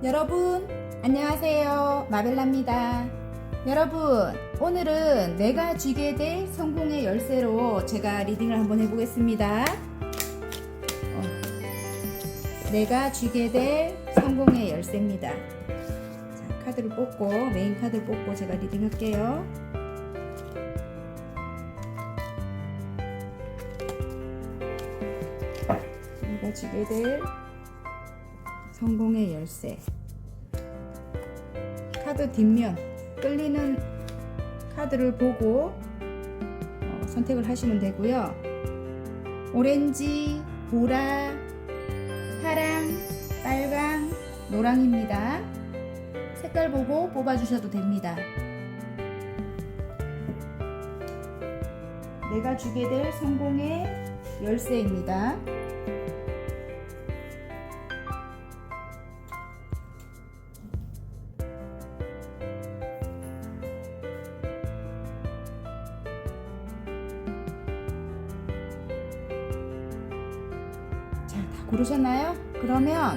여러분 안녕하세요, 마벨라입니다. 여러분, 오늘은 내가 쥐게 될 성공의 열쇠로 제가 리딩을 한번 해보겠습니다. 내가 쥐게 될 성공의 열쇠입니다. 자, 카드를 뽑고, 메인 카드를 뽑고 제가 리딩 할게요. 내가 쥐게 될 성공의 열쇠. 카드 뒷면 끌리는 카드를 보고 선택을 하시면 되고요. 오렌지, 보라, 파랑, 빨강, 노랑입니다. 색깔 보고 뽑아주셔도 됩니다. 내가 주게 될 성공의 열쇠입니다. 고르셨나요? 그러면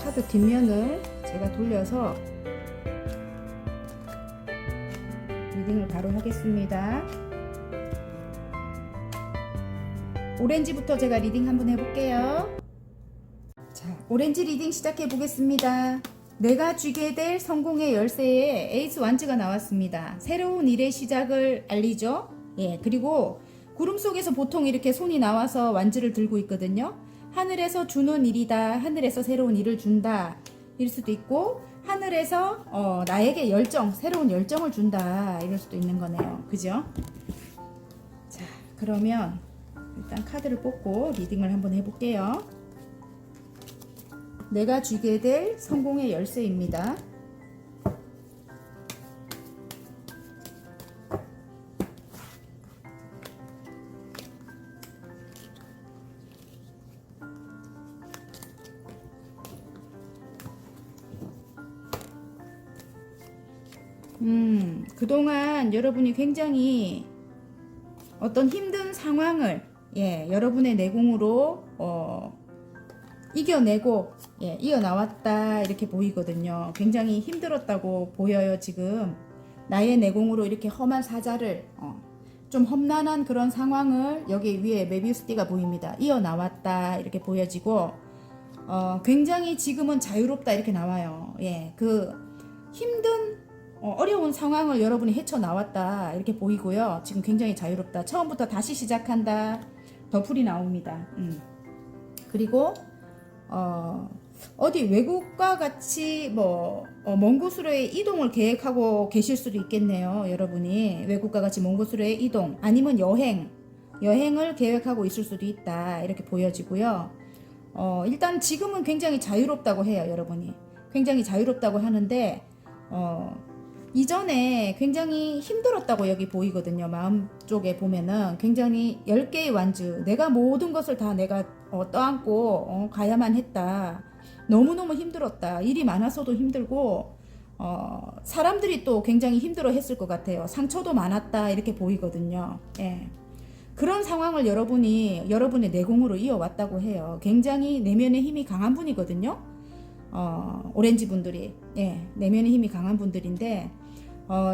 카드 뒷면을 제가 돌려서 리딩을 바로 하겠습니다. 오렌지부터 제가 리딩 한번 해볼게요. 자, 오렌지 리딩 시작해 보겠습니다. 내가 쥐게 될 성공의 열쇠에 에이스 완즈가 나왔습니다. 새로운 일의 시작을 알리죠. 예, 그리고 구름 속에서 보통 이렇게 손이 나와서 완즈를 들고 있거든요. 하늘에서 주는 일이다, 하늘에서 새로운 일을 준다 이럴 수도 있고, 하늘에서 나에게 열정, 새로운 열정을 준다 이럴 수도 있는 거네요. 그죠? 자, 그러면 일단 카드를 뽑고 리딩을 한번 해볼게요. 내가 쥐게 될 성공의 열쇠입니다. 그동안 여러분이 굉장히 어떤 힘든 상황을 여러분의 내공으로 이겨내고 이어나왔다 이렇게 보이거든요. 굉장히 힘들었다고 보여요. 지금 나의 내공으로 이렇게 험한 사자를 좀 험난한 그런 상황을 여기 위에 메비우스띠가 보입니다. 이어나왔다 이렇게 보여지고 굉장히 지금은 자유롭다 이렇게 나와요. 그 힘든 어려운 상황을 여러분이 헤쳐나왔다 이렇게 보이고요. 지금 굉장히 자유롭다. 처음부터 다시 시작한다. 더풀이 나옵니다. 그리고 어디 외국과 같이 먼 곳으로의 이동을 계획하고 계실 수도 있겠네요. 여러분이 외국과 같이 먼 곳으로의 이동 아니면 여행을 계획하고 있을 수도 있다 이렇게 보여지고요. 일단 지금은 굉장히 자유롭다고 해요. 여러분이 굉장히 자유롭다고 하는데 이전에 굉장히 힘들었다고 여기 보이거든요. 마음 쪽에 보면은 굉장히 10개의 완즈, 내가 모든 것을 다 내가 떠안고 가야만 했다. 너무너무 힘들었다. 일이 많아서도 힘들고 사람들이 또 굉장히 힘들어 했을 것 같아요. 상처도 많았다 이렇게 보이거든요. 그런 상황을 여러분이 여러분의 내공으로 이어왔다고 해요. 굉장히 내면의 힘이 강한 분이거든요. 오렌지 분들이 내면의 힘이 강한 분들인데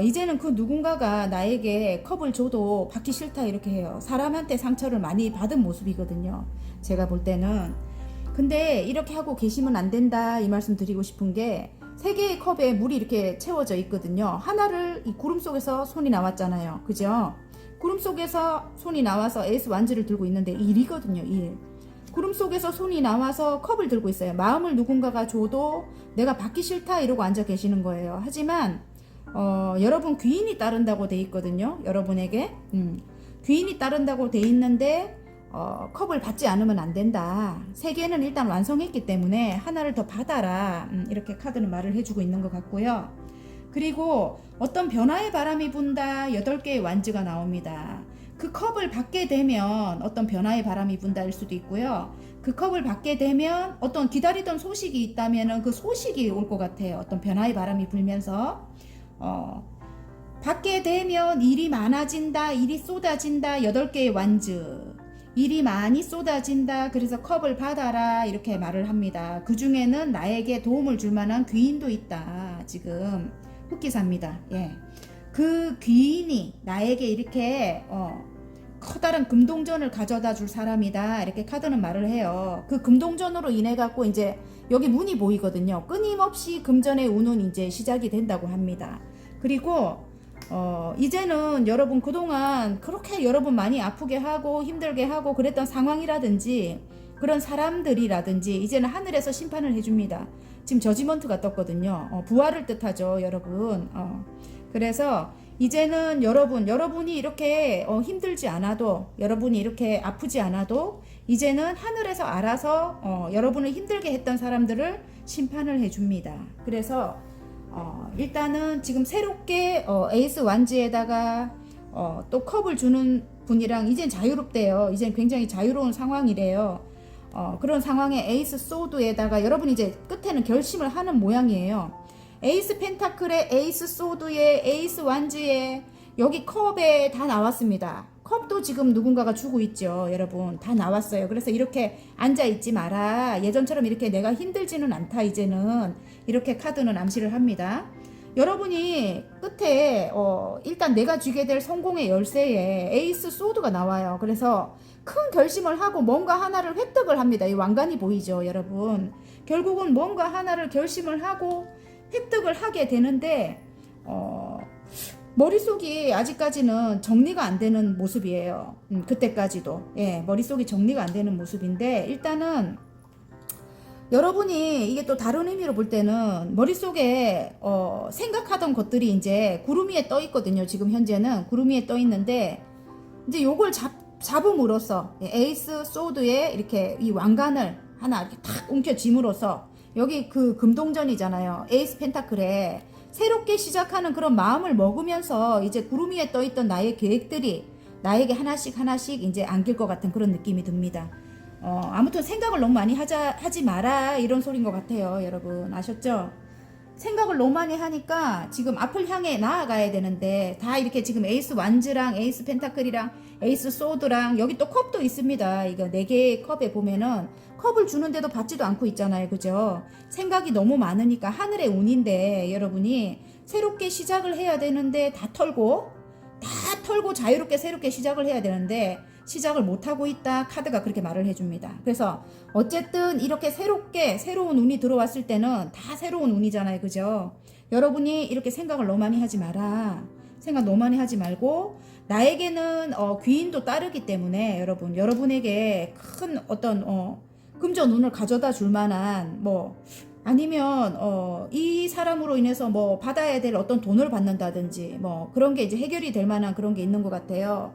이제는 그 누군가가 나에게 컵을 줘도 받기 싫다 이렇게 해요. 사람한테 상처를 많이 받은 모습이거든요. 제가 볼 때는. 근데 이렇게 하고 계시면 안 된다 이 말씀 드리고 싶은 게, 3개의 컵에 물이 이렇게 채워져 있거든요. 하나를 이 구름 속에서 손이 나왔잖아요. 그죠? 구름 속에서 손이 나와서 에이스 완즈를 들고 있는데 일이거든요. 일. 구름 속에서 손이 나와서 컵을 들고 있어요. 마음을 누군가가 줘도 내가 받기 싫다 이러고 앉아 계시는 거예요. 하지만 여러분 귀인이 따른다고 돼 있거든요. 여러분에게 귀인이 따른다고 돼 있는데 컵을 받지 않으면 안 된다. 3개는 일단 완성했기 때문에 하나를 더 받아라. 이렇게 카드는 말을 해주고 있는 것 같고요. 그리고 어떤 변화의 바람이 분다. 8개의 완즈가 나옵니다. 그 컵을 받게 되면 어떤 변화의 바람이 분다일 수도 있고요. 그 컵을 받게 되면 어떤 기다리던 소식이 있다면 그 소식이 올 것 같아요. 어떤 변화의 바람이 불면서 받게 되면 일이 많아진다, 일이 쏟아진다. 8개의 완즈. 일이 많이 쏟아진다. 그래서 컵을 받아라. 이렇게 말을 합니다. 그 중에는 나에게 도움을 줄 만한 귀인도 있다. 지금 흑기사입니다. 예. 그 귀인이 나에게 이렇게 커다란 금동전을 가져다 줄 사람이다. 이렇게 카드는 말을 해요. 그 금동전으로 인해 갖고 이제 여기 문이 보이거든요. 끊임없이 금전의 운은 이제 시작이 된다고 합니다. 그리고 이제는 여러분 그동안 그렇게 여러분 많이 아프게 하고 힘들게 하고 그랬던 상황이라든지 그런 사람들이라든지 이제는 하늘에서 심판을 해줍니다. 지금 저지먼트가 떴거든요. 부활을 뜻하죠, 여러분. 그래서 이제는 여러분이 이렇게 힘들지 않아도, 여러분이 이렇게 아프지 않아도 이제는 하늘에서 알아서 여러분을 힘들게 했던 사람들을 심판을 해줍니다. 그래서 일단은 지금 새롭게 에이스 완즈에다가 또 컵을 주는 분이랑 이젠 자유롭대요. 이젠 굉장히 자유로운 상황이래요. 그런 상황에 에이스 소드에다가 여러분이 이제 끝에는 결심을 하는 모양이에요. 에이스 펜타클에 에이스 소드에 에이스 완즈에 여기 컵에 다 나왔습니다. 컵도 지금 누군가가 주고 있죠. 여러분 다 나왔어요. 그래서 이렇게 앉아있지 마라. 예전처럼 이렇게 내가 힘들지는 않다. 이제는 이렇게 카드는 암시를 합니다. 여러분이 끝에 일단 내가 쥐게 될 성공의 열쇠에 에이스 소드가 나와요. 그래서 큰 결심을 하고 뭔가 하나를 획득을 합니다. 이 왕관이 보이죠, 여러분. 결국은 뭔가 하나를 결심을 하고 획득을 하게 되는데 머릿속이 아직까지는 정리가 안 되는 모습이에요. 그때까지도. 예, 머릿속이 정리가 안 되는 모습인데 일단은 여러분이 이게 또 다른 의미로 볼 때는 머릿속에 생각하던 것들이 이제 구름 위에 떠 있거든요. 지금 현재는 구름 위에 떠 있는데 이제 요걸 잡음으로써 에이스 소드에 이렇게 이 왕관을 하나 이렇게 탁 움켜쥐므로써 여기 그 금동전이잖아요. 에이스 펜타클에 새롭게 시작하는 그런 마음을 먹으면서 이제 구름 위에 떠 있던 나의 계획들이 나에게 하나씩 이제 안길 것 같은 그런 느낌이 듭니다. 아무튼 생각을 너무 많이 하지 마라 이런 소린 것 같아요. 여러분 아셨죠? 생각을 너무 많이 하니까 지금 앞을 향해 나아가야 되는데 다 이렇게 지금 에이스 완즈랑 에이스 펜타클이랑 에이스 소드랑 여기 또 컵도 있습니다. 이거 4개의 컵에 보면은 컵을 주는데도 받지도 않고 있잖아요. 그죠? 생각이 너무 많으니까 하늘의 운인데 여러분이 새롭게 시작을 해야 되는데 다 털고 자유롭게 새롭게 시작을 해야 되는데 시작을 못하고 있다. 카드가 그렇게 말을 해줍니다. 그래서 어쨌든 이렇게 새로운 운이 들어왔을 때는 다 새로운 운이잖아요. 그죠? 여러분이 이렇게 생각을 너무 많이 하지 마라. 생각 너무 많이 하지 말고 나에게는 귀인도 따르기 때문에 여러분에게 큰 어떤 금전 운을 가져다 줄 만한 아니면 이 사람으로 인해서 받아야 될 어떤 돈을 받는다든지 그런 게 이제 해결이 될 만한 그런 게 있는 것 같아요.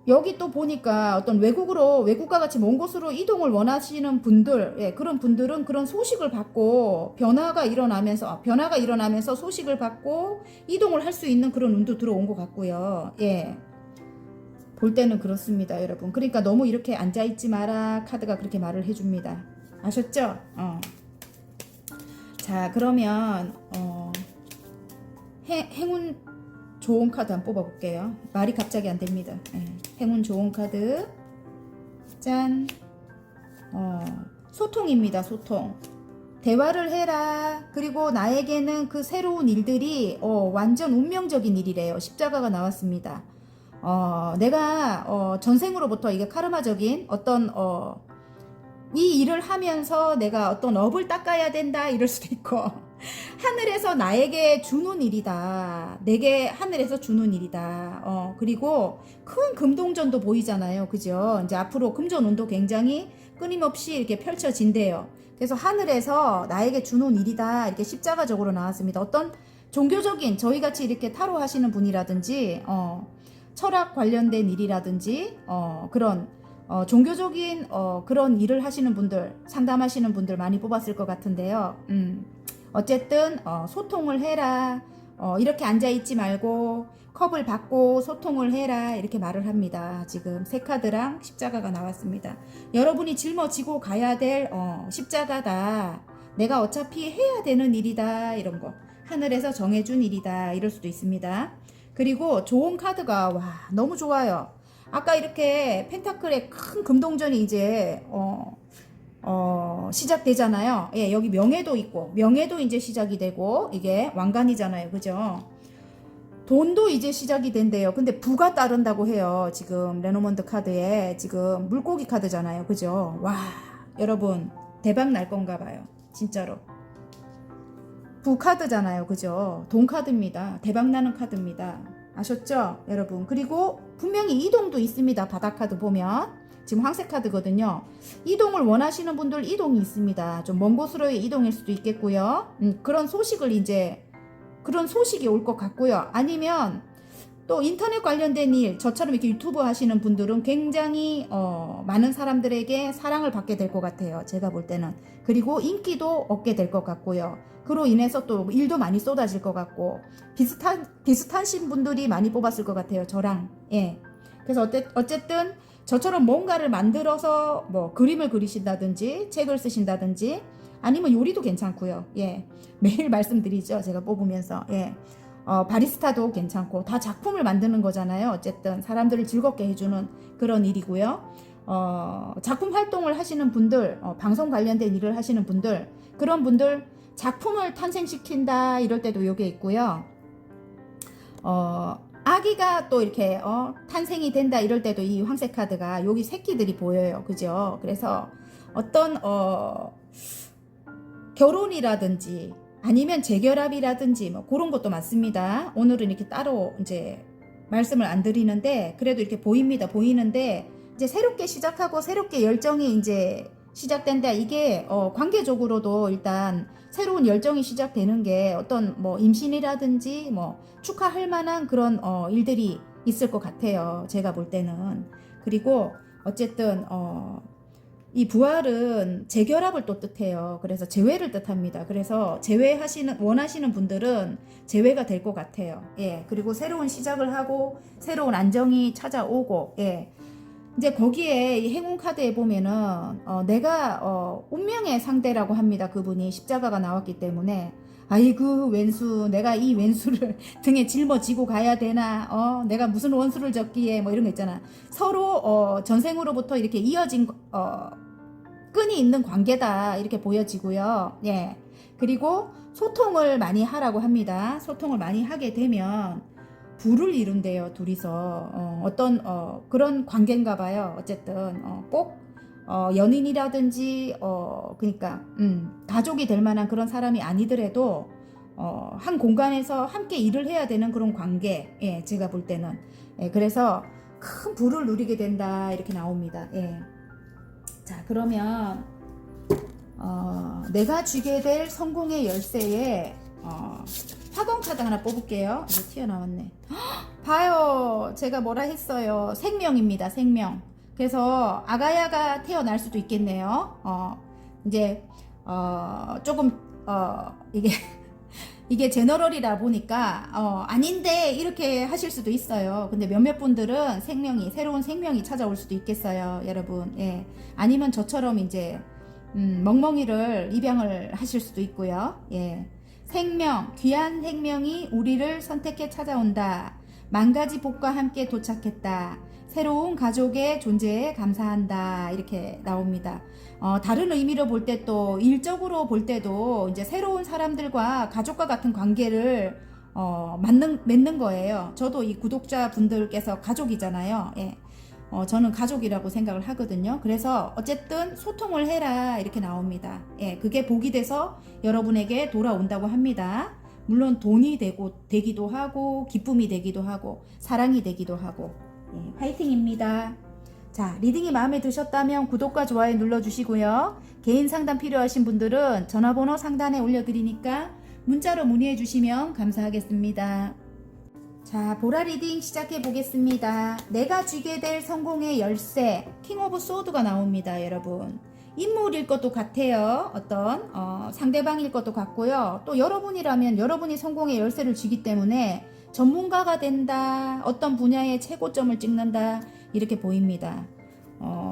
여기 또 보니까 어떤 외국과 같이 먼 곳으로 이동을 원하시는 분들, 그런 분들은 그런 소식을 받고 변화가 일어나면서 소식을 받고 이동을 할 수 있는 그런 운도 들어온 것 같고요. 예. 볼 때는 그렇습니다, 여러분. 그러니까 너무 이렇게 앉아있지 마라. 카드가 그렇게 말을 해줍니다. 아셨죠? 자, 그러면 행운 좋은 카드 한번 뽑아볼게요. 말이 갑자기 안 됩니다. 행운 좋은 카드. 짠. 소통입니다. 소통. 대화를 해라. 그리고 나에게는 그 새로운 일들이 완전 운명적인 일이래요. 십자가가 나왔습니다. 내가 전생으로부터 이게 카르마적인 어떤 이 일을 하면서 내가 어떤 업을 닦아야 된다 이럴 수도 있고 하늘에서 나에게 주는 일이다. 내게 하늘에서 주는 일이다. 그리고 큰 금동전도 보이잖아요. 그죠? 이제 앞으로 금전운도 굉장히 끊임없이 이렇게 펼쳐진대요. 그래서 하늘에서 나에게 주는 일이다. 이렇게 십자가적으로 나왔습니다. 어떤 종교적인 저희같이 이렇게 타로 하시는 분이라든지 철학 관련된 일이라든지 그런 종교적인 그런 일을 하시는 분들, 상담하시는 분들 많이 뽑았을 것 같은데요. 어쨌든 소통을 해라. 이렇게 앉아있지 말고 컵을 받고 소통을 해라. 이렇게 말을 합니다. 지금 세 카드랑 십자가가 나왔습니다. 여러분이 짊어지고 가야 될 십자가다. 내가 어차피 해야 되는 일이다. 이런 거. 하늘에서 정해준 일이다. 이럴 수도 있습니다. 그리고 좋은 카드가 너무 좋아요. 아까 이렇게 펜타클의 큰 금동전이 이제 시작되잖아요. 예, 여기 명예도 있고, 명예도 이제 시작이 되고, 이게 왕관이잖아요. 그죠? 돈도 이제 시작이 된대요. 근데 부가 따른다고 해요. 지금 레노먼드 카드에 지금 물고기 카드잖아요. 그죠? 와, 여러분 대박 날 건가 봐요. 진짜로. 부 카드잖아요. 그죠? 돈 카드입니다. 대박 나는 카드입니다. 아셨죠? 여러분. 그리고 분명히 이동도 있습니다. 바닥 카드 보면. 지금 황색 카드거든요. 이동을 원하시는 분들 이동이 있습니다. 좀 먼 곳으로의 이동일 수도 있겠고요. 그런 소식을 이제 그런 소식이 올 것 같고요. 아니면 또 인터넷 관련된 일, 저처럼 이렇게 유튜브 하시는 분들은 굉장히 많은 사람들에게 사랑을 받게 될 것 같아요. 제가 볼 때는. 그리고 인기도 얻게 될 것 같고요. 그로 인해서 또 일도 많이 쏟아질 것 같고 비슷하신 분들이 많이 뽑았을 것 같아요. 저랑. 예. 그래서 어쨌든 저처럼 뭔가를 만들어서 뭐 그림을 그리신다든지 책을 쓰신다든지 아니면 요리도 괜찮고요. 예. 매일 말씀드리죠. 제가 뽑으면서. 예. 바리스타도 괜찮고 다 작품을 만드는 거잖아요. 어쨌든 사람들을 즐겁게 해주는 그런 일이고요. 작품 활동을 하시는 분들, 방송 관련된 일을 하시는 분들, 그런 분들 작품을 탄생시킨다 이럴 때도 요게 있고요. 아기가 또 이렇게 탄생이 된다 이럴 때도 이 황색 카드가 여기 새끼들이 보여요. 그죠? 그래서 어떤 결혼이라든지 아니면 재결합이라든지 뭐 그런 것도 많습니다. 오늘은 이렇게 따로 이제 말씀을 안 드리는데 그래도 이렇게 보입니다. 보이는데 이제 새롭게 시작하고 새롭게 열정이 이제 시작된다. 이게 관계적으로도 일단 새로운 열정이 시작되는 게 어떤 뭐 임신이라든지 뭐 축하할 만한 그런 일들이 있을 것 같아요. 제가 볼 때는. 그리고 어쨌든 이 부활은 재결합을 또 뜻해요. 그래서 재회를 뜻합니다. 그래서 원하시는 분들은 재회가 될 것 같아요. 예. 그리고 새로운 시작을 하고 새로운 안정이 찾아오고, 예. 이제 거기에 이 행운 카드에 보면은 내가 운명의 상대라고 합니다. 그분이 십자가가 나왔기 때문에 아이고 왼수 내가 이 왼수를 등에 짊어지고 가야 되나 내가 무슨 원수를 졌기에 뭐 이런 거 있잖아. 서로 전생으로부터 이렇게 이어진 끈이 있는 관계다 이렇게 보여지고요. 예. 그리고 소통을 많이 하라고 합니다. 소통을 많이 하게 되면 부를 이룬대요. 둘이서 어떤 그런 관계인가 봐요. 어쨌든 꼭 연인이라든지 그러니까 가족이 될 만한 그런 사람이 아니더라도 한 공간에서 함께 일을 해야 되는 그런 관계. 예, 제가 볼 때는. 예, 그래서 큰 부를 누리게 된다 이렇게 나옵니다. 예. 자, 그러면 내가 쥐게 될 성공의 열쇠에 화공 카드 하나 뽑을게요. 이거 튀어나왔네. 봐요. 제가 뭐라 했어요. 생명입니다. 생명. 그래서 아가야가 태어날 수도 있겠네요. 이제 조금 이게 제너럴이라 보니까 아닌데 이렇게 하실 수도 있어요. 근데 몇몇 분들은 새로운 생명이 찾아올 수도 있겠어요, 여러분. 예. 아니면 저처럼 이제 멍멍이를 입양을 하실 수도 있고요. 예. 귀한 생명이 우리를 선택해 찾아온다. 만 가지 복과 함께 도착했다. 새로운 가족의 존재에 감사한다. 이렇게 나옵니다. 다른 의미로 볼 때 또 일적으로 볼 때도 이제 새로운 사람들과 가족과 같은 관계를 맺는 거예요. 저도 이 구독자 분들께서 가족이잖아요. 예. 저는 가족이라고 생각을 하거든요. 그래서 어쨌든 소통을 해라 이렇게 나옵니다. 예, 그게 복이 돼서 여러분에게 돌아온다고 합니다. 물론 돈이 되기도 하고 기쁨이 되기도 하고 사랑이 되기도 하고 예, 화이팅입니다. 자, 리딩이 마음에 드셨다면 구독과 좋아요 눌러주시고요. 개인 상담 필요하신 분들은 전화번호 상단에 올려드리니까 문자로 문의해 주시면 감사하겠습니다. 자, 보라 리딩 시작해 보겠습니다. 내가 쥐게 될 성공의 열쇠 킹 오브 소드가 나옵니다. 여러분 인물일 것도 같아요. 어떤 상대방일 것도 같고요. 또 여러분이라면 여러분이 성공의 열쇠를 쥐기 때문에 전문가가 된다, 어떤 분야의 최고점을 찍는다 이렇게 보입니다.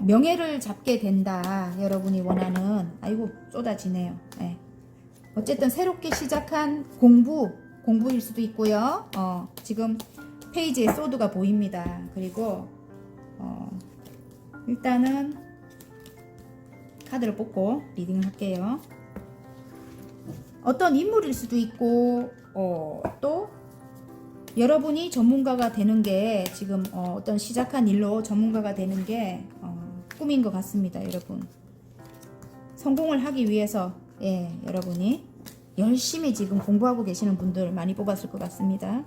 명예를 잡게 된다. 여러분이 원하는 아이고 쏟아지네요. 네. 어쨌든 새롭게 시작한 공부일 수도 있고요. 지금 페이지에 소드가 보입니다. 그리고 일단은 카드를 뽑고 리딩 할게요. 어떤 인물일 수도 있고 또 여러분이 전문가가 되는 게 지금 어떤 시작한 일로 전문가가 되는 게 꿈인 것 같습니다. 여러분 성공을 하기 위해서 여러분이 열심히 지금 공부하고 계시는 분들 많이 뽑았을 것 같습니다.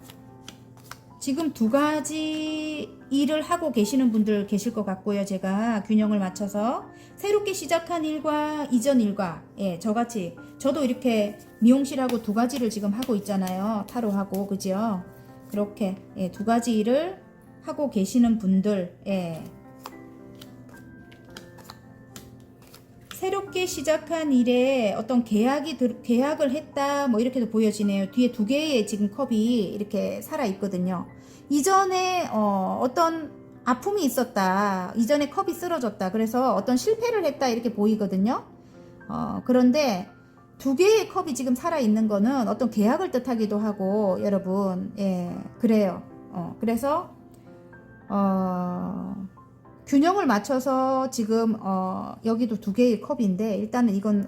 지금 두 가지 일을 하고 계시는 분들 계실 것 같고요. 제가 균형을 맞춰서 새롭게 시작한 일과 이전 일과 저같이 저도 이렇게 미용실하고 두 가지를 지금 하고 있잖아요. 타로하고 그죠? 그렇게 두 가지 일을 하고 계시는 분들 새롭게 시작한 일에 어떤 계약을 했다 뭐 이렇게도 보여지네요. 뒤에 두 개의 지금 컵이 이렇게 살아 있거든요. 이전에 어떤 아픔이 있었다. 이전에 컵이 쓰러졌다. 그래서 어떤 실패를 했다 이렇게 보이거든요. 그런데 두 개의 컵이 지금 살아 있는 거는 어떤 계약을 뜻하기도 하고 여러분 그래요. 그래서 균형을 맞춰서 지금 여기도 두 개의 컵인데 일단은 이건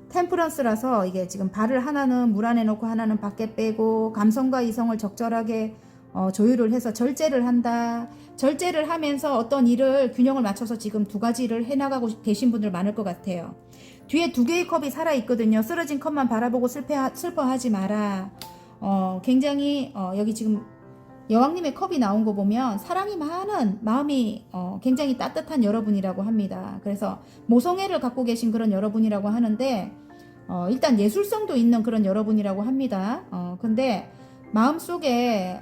템퍼런스라서 이게 지금 발을 하나는 물 안에 넣고 하나는 밖에 빼고 감성과 이성을 적절하게 조율을 해서 절제를 한다. 절제를 하면서 어떤 일을 균형을 맞춰서 지금 두 가지를 해나가고 계신 분들 많을 것 같아요. 뒤에 두 개의 컵이 살아있거든요. 쓰러진 컵만 바라보고 슬퍼하지 마라. 굉장히 여기 지금 여왕님의 컵이 나온 거 보면 사랑이 많은 마음이 굉장히 따뜻한 여러분이라고 합니다. 그래서 모성애를 갖고 계신 그런 여러분이라고 하는데 일단 예술성도 있는 그런 여러분이라고 합니다. 근데 마음속에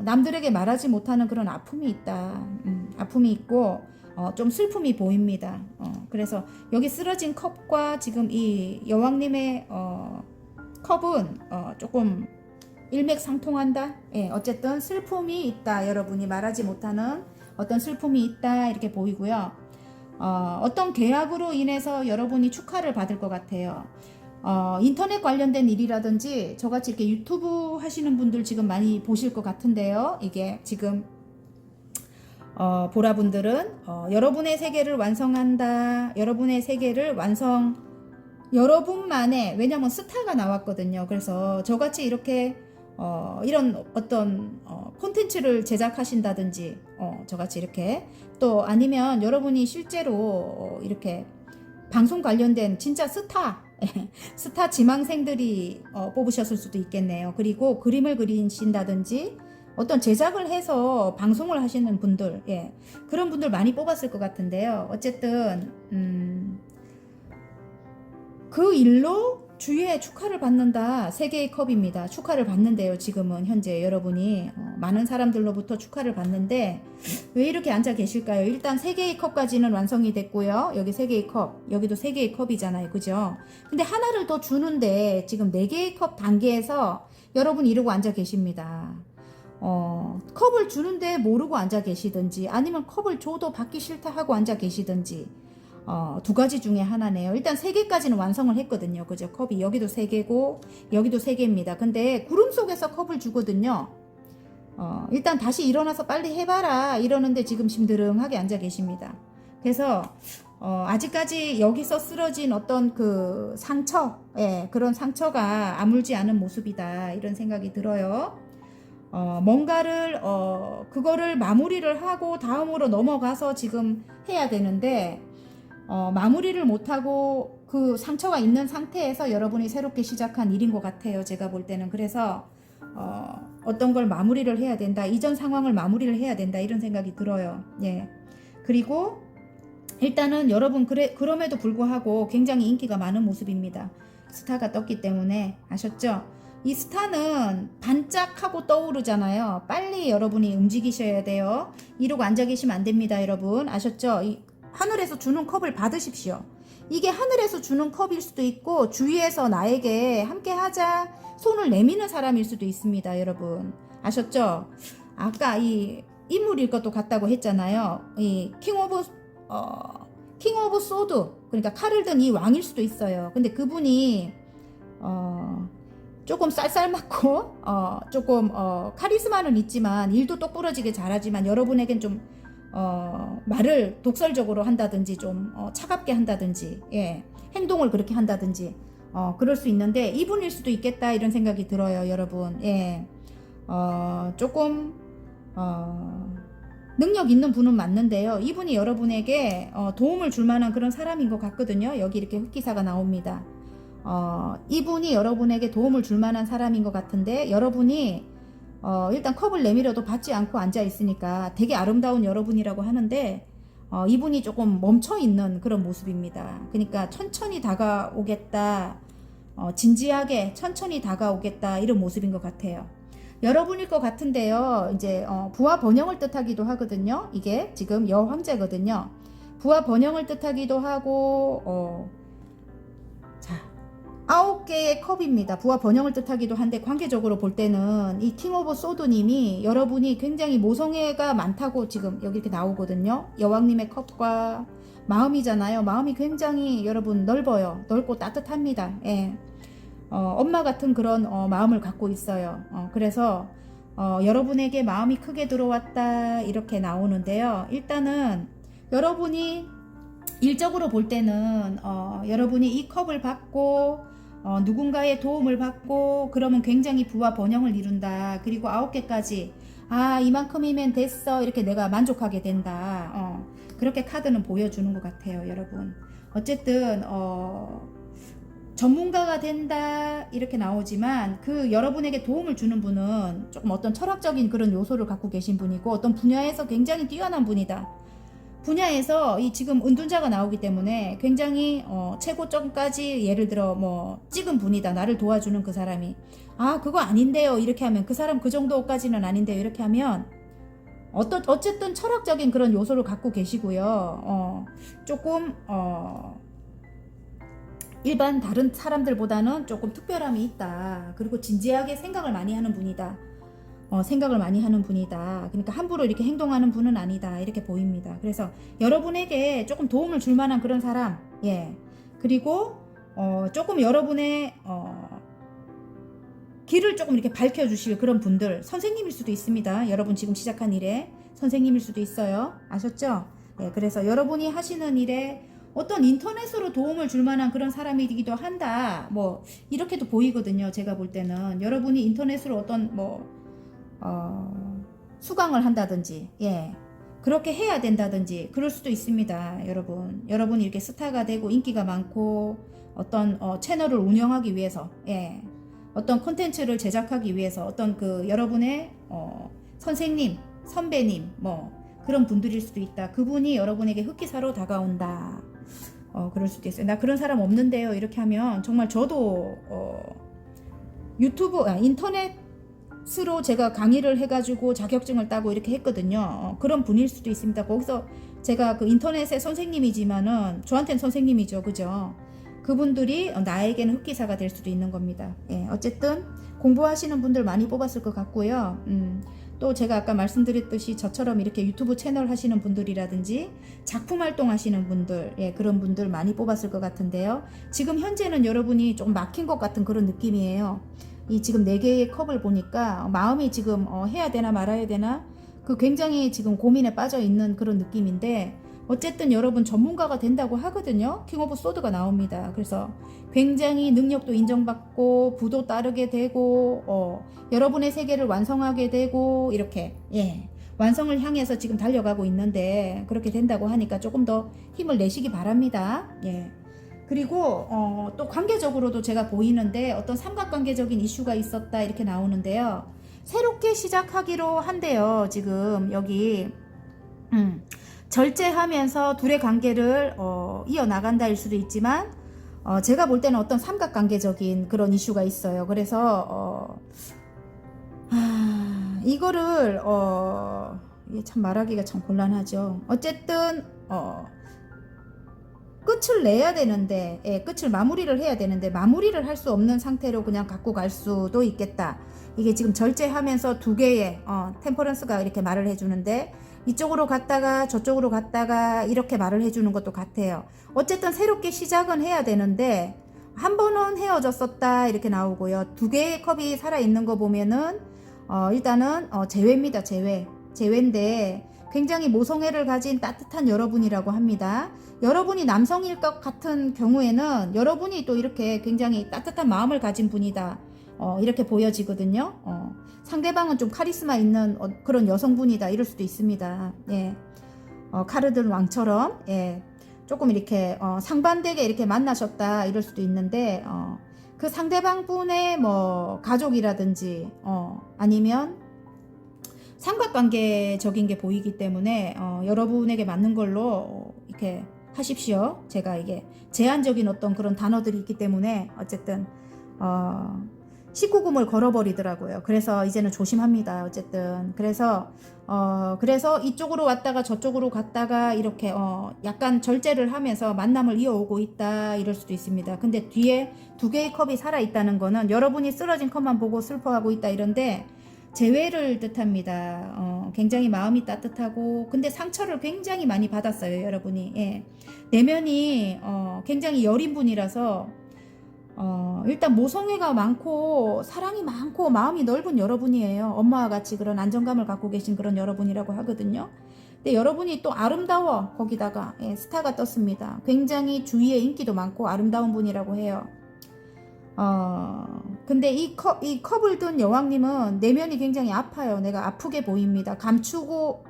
남들에게 말하지 못하는 그런 아픔이 있다. 아픔이 있고 좀 슬픔이 보입니다. 그래서 여기 쓰러진 컵과 지금 이 여왕님의 컵은 조금 일맥상통한다. 어쨌든 슬픔이 있다. 여러분이 말하지 못하는 어떤 슬픔이 있다. 이렇게 보이고요. 어떤 계약으로 인해서 여러분이 축하를 받을 것 같아요. 인터넷 관련된 일이라든지 저같이 이렇게 유튜브 하시는 분들 지금 많이 보실 것 같은데요. 이게 지금 보라분들은 여러분의 세계를 완성한다. 여러분의 세계를 여러분만의 왜냐면 스타가 나왔거든요. 그래서 저같이 이렇게 이런 어떤 콘텐츠를 제작하신다든지 저같이 이렇게 또 아니면 여러분이 실제로 이렇게 방송 관련된 진짜 스타 지망생들이 뽑으셨을 수도 있겠네요. 그리고 그림을 그리신다든지 어떤 제작을 해서 방송을 하시는 분들 그런 분들 많이 뽑았을 것 같은데요. 어쨌든 그 일로 주위에 축하를 받는다. 세 개의 컵입니다. 축하를 받는데요. 지금은 현재 여러분이 많은 사람들로부터 축하를 받는데 왜 이렇게 앉아 계실까요? 일단 세 개의 컵까지는 완성이 됐고요. 여기 세 개의 컵, 여기도 세 개의 컵이잖아요. 그죠? 근데 하나를 더 주는데 지금 네 개의 컵 단계에서 여러분 이러고 앉아 계십니다. 컵을 주는데 모르고 앉아 계시든지 아니면 컵을 줘도 받기 싫다 하고 앉아 계시든지 두 가지 중에 하나네요. 일단 세 개까지는 완성을 했거든요. 그죠? 컵이 여기도 세 개고 여기도 세 개입니다. 근데 구름 속에서 컵을 주거든요. 일단 다시 일어나서 빨리 해봐라 이러는데 지금 심드렁하게 앉아 계십니다. 그래서 아직까지 여기서 쓰러진 어떤 그 상처, 그런 상처가 아물지 않은 모습이다 이런 생각이 들어요. 뭔가를 그거를 마무리를 하고 다음으로 넘어가서 지금 해야 되는데 마무리를 못하고 그 상처가 있는 상태에서 여러분이 새롭게 시작한 일인 것 같아요. 제가 볼 때는. 그래서 어떤 걸 마무리를 해야 된다. 이전 상황을 마무리를 해야 된다. 이런 생각이 들어요. 그리고 일단은 여러분 그럼에도 불구하고 굉장히 인기가 많은 모습입니다. 스타가 떴기 때문에 아셨죠? 이 스타는 반짝하고 떠오르잖아요. 빨리 여러분이 움직이셔야 돼요. 이러고 앉아 계시면 안 됩니다. 여러분 아셨죠? 하늘에서 주는 컵을 받으십시오. 이게 하늘에서 주는 컵일 수도 있고 주위에서 나에게 함께 하자 손을 내미는 사람일 수도 있습니다. 여러분 아셨죠? 아까 이 인물일 것도 같다고 했잖아요. 이 킹 오브 소드 그러니까 칼을 든 이 왕일 수도 있어요. 근데 그분이 조금 쌀쌀맞고 조금 카리스마는 있지만 일도 똑부러지게 잘하지만 여러분에겐 좀 말을 독설적으로 한다든지 좀 차갑게 한다든지 예, 행동을 그렇게 한다든지 그럴 수 있는데 이분일 수도 있겠다 이런 생각이 들어요, 여러분. 예, 조금 능력 있는 분은 맞는데요. 이분이 여러분에게 도움을 줄 만한 그런 사람인 것 같거든요. 여기 이렇게 흑기사가 나옵니다. 이분이 여러분에게 도움을 줄 만한 사람인 것 같은데 여러분이 일단 컵을 내밀어도 받지 않고 앉아 있으니까 되게 아름다운 여러분이라고 하는데 이분이 조금 멈춰 있는 그런 모습입니다. 그러니까 천천히 다가오겠다, 진지하게 천천히 다가오겠다 이런 모습인 것 같아요. 여러분일 것 같은데요. 이제 부하 번영을 뜻하기도 하거든요. 이게 지금 여황제거든요. 부하 번영을 뜻하기도 하고 자 9개의 컵입니다. 부하 번영을 뜻하기도 한데 관계적으로 볼 때는 이 킹 오브 소드님이 여러분이 굉장히 모성애가 많다고 지금 여기 이렇게 나오거든요. 여왕님의 컵과 마음이잖아요. 마음이 굉장히 여러분 넓어요. 넓고 따뜻합니다. 예. 엄마 같은 그런 마음을 갖고 있어요. 그래서 여러분에게 마음이 크게 들어왔다 이렇게 나오는데요. 일단은 여러분이 일적으로 볼 때는 여러분이 이 컵을 받고 누군가의 도움을 받고 그러면 굉장히 부와 번영을 이룬다. 그리고 9개까지 이만큼이면 됐어 이렇게 내가 만족하게 된다. 그렇게 카드는 보여주는 것 같아요, 여러분. 어쨌든 전문가가 된다 이렇게 나오지만 그 여러분에게 도움을 주는 분은 조금 어떤 철학적인 그런 요소를 갖고 계신 분이고 어떤 분야에서 굉장히 뛰어난 분이다. 분야에서 이 지금 은둔자가 나오기 때문에 굉장히 최고점까지 예를 들어 뭐 찍은 분이다. 나를 도와주는 그 사람이 그거 아닌데요 이렇게 하면 그 사람 그 정도까지는 아닌데요 이렇게 하면 어쨌든 철학적인 그런 요소를 갖고 계시고요. 조금 일반 다른 사람들보다는 조금 특별함이 있다. 그리고 진지하게 생각을 많이 하는 분이다. 생각을 많이 하는 분이다. 그러니까 함부로 이렇게 행동하는 분은 아니다. 이렇게 보입니다. 그래서 여러분에게 조금 도움을 줄 만한 그런 사람. 예. 그리고 조금 여러분의 길을 조금 이렇게 밝혀주실 그런 분들. 선생님일 수도 있습니다. 여러분 지금 시작한 일에 선생님일 수도 있어요. 아셨죠? 예. 그래서 여러분이 하시는 일에 어떤 인터넷으로 도움을 줄 만한 그런 사람이기도 한다. 뭐 이렇게도 보이거든요. 제가 볼 때는 여러분이 인터넷으로 어떤 수강을 한다든지 예 그렇게 해야 된다든지 그럴 수도 있습니다. 여러분이 이렇게 스타가 되고 인기가 많고 어떤 채널을 운영하기 위해서 예 어떤 콘텐츠를 제작하기 위해서 어떤 그 여러분의 선생님 선배님 뭐 그런 분들일 수도 있다. 그분이 여러분에게 흑기사로 다가온다. 그럴 수도 있어요. 나 그런 사람 없는데요 이렇게 하면 정말 저도 인터넷으로 제가 강의를 해가지고 자격증을 따고 이렇게 했거든요. 그런 분일 수도 있습니다. 거기서 제가 그 인터넷의 선생님이지만은 저한테는 선생님이죠. 그죠? 그분들이 나에게는 흑기사가 될 수도 있는 겁니다. 예, 어쨌든 공부하시는 분들 많이 뽑았을 것 같고요. 또 제가 아까 말씀드렸듯이 저처럼 이렇게 유튜브 채널 하시는 분들이라든지 작품 활동 하시는 분들 예, 그런 분들 많이 뽑았을 것 같은데요. 지금 현재는 여러분이 좀 막힌 것 같은 그런 느낌이에요. 이 지금 4개의 컵을 보니까 마음이 지금 해야 되나 말아야 되나 그 굉장히 지금 고민에 빠져 있는 그런 느낌인데 어쨌든 여러분 전문가가 된다고 하거든요. 킹 오브 소드가 나옵니다. 그래서 굉장히 능력도 인정받고 부도 따르게 되고 여러분의 세계를 완성하게 되고 이렇게 예 완성을 향해서 지금 달려가고 있는데 그렇게 된다고 하니까 조금 더 힘을 내시기 바랍니다. 예. 그리고 또 관계적으로도 제가 보이는데 어떤 삼각관계적인 이슈가 있었다 이렇게 나오는데요. 새롭게 시작하기로 한대요. 지금 여기 절제하면서 둘의 관계를 이어나간다일 수도 있지만 제가 볼 때는 어떤 삼각관계적인 그런 이슈가 있어요. 그래서 이거를 이게 참 말하기가 참 곤란하죠. 어쨌든 끝을 내야 되는데 끝을 마무리를 해야 되는데 마무리를 할 수 없는 상태로 그냥 갖고 갈 수도 있겠다. 이게 지금 절제하면서 2개의 템퍼런스가 이렇게 말을 해주는데 이쪽으로 갔다가 저쪽으로 갔다가 이렇게 말을 해주는 것도 같아요. 어쨌든 새롭게 시작은 해야 되는데 한 번은 헤어졌었다 이렇게 나오고요. 2개의 컵이 살아있는 거 보면은 일단은 재회입니다. 재회인데 굉장히 모성애를 가진 따뜻한 여러분이라고 합니다. 여러분이 남성일 것 같은 경우에는 여러분이 또 이렇게 굉장히 따뜻한 마음을 가진 분이다. 이렇게 보여지거든요. 상대방은 좀 카리스마 있는 그런 여성분이다. 이럴 수도 있습니다. 예. 카르들 왕처럼, 예. 조금 이렇게, 상반되게 이렇게 만나셨다. 이럴 수도 있는데, 그 상대방 분의 뭐, 가족이라든지, 아니면 삼각관계적인 게 보이기 때문에, 여러분에게 맞는 걸로 이렇게 하십시오. 제가 이게 제한적인 어떤 그런 단어들이 있기 때문에, 어쨌든, 19금을 걸어버리더라고요. 그래서 이제는 조심합니다. 어쨌든. 그래서 이쪽으로 왔다가 저쪽으로 갔다가 이렇게, 약간 절제를 하면서 만남을 이어오고 있다. 이럴 수도 있습니다. 근데 뒤에 두 개의 컵이 살아있다는 거는 여러분이 쓰러진 컵만 보고 슬퍼하고 있다. 이런데, 재회를 뜻합니다. 굉장히 마음이 따뜻하고, 근데 상처를 굉장히 많이 받았어요. 여러분이. 예. 내면이, 굉장히 여린 분이라서, 일단 모성애가 많고 사랑이 많고 마음이 넓은 여러분이에요. 엄마와 같이 그런 안정감을 갖고 계신 그런 여러분이라고 하거든요. 근데 여러분이 또 아름다워. 거기다가 스타가 떴습니다. 굉장히 주위에 인기도 많고 아름다운 분이라고 해요. 근데 이 컵을 든 여왕님은 내면이 굉장히 아파요. 내가 아프게 보입니다. 감추고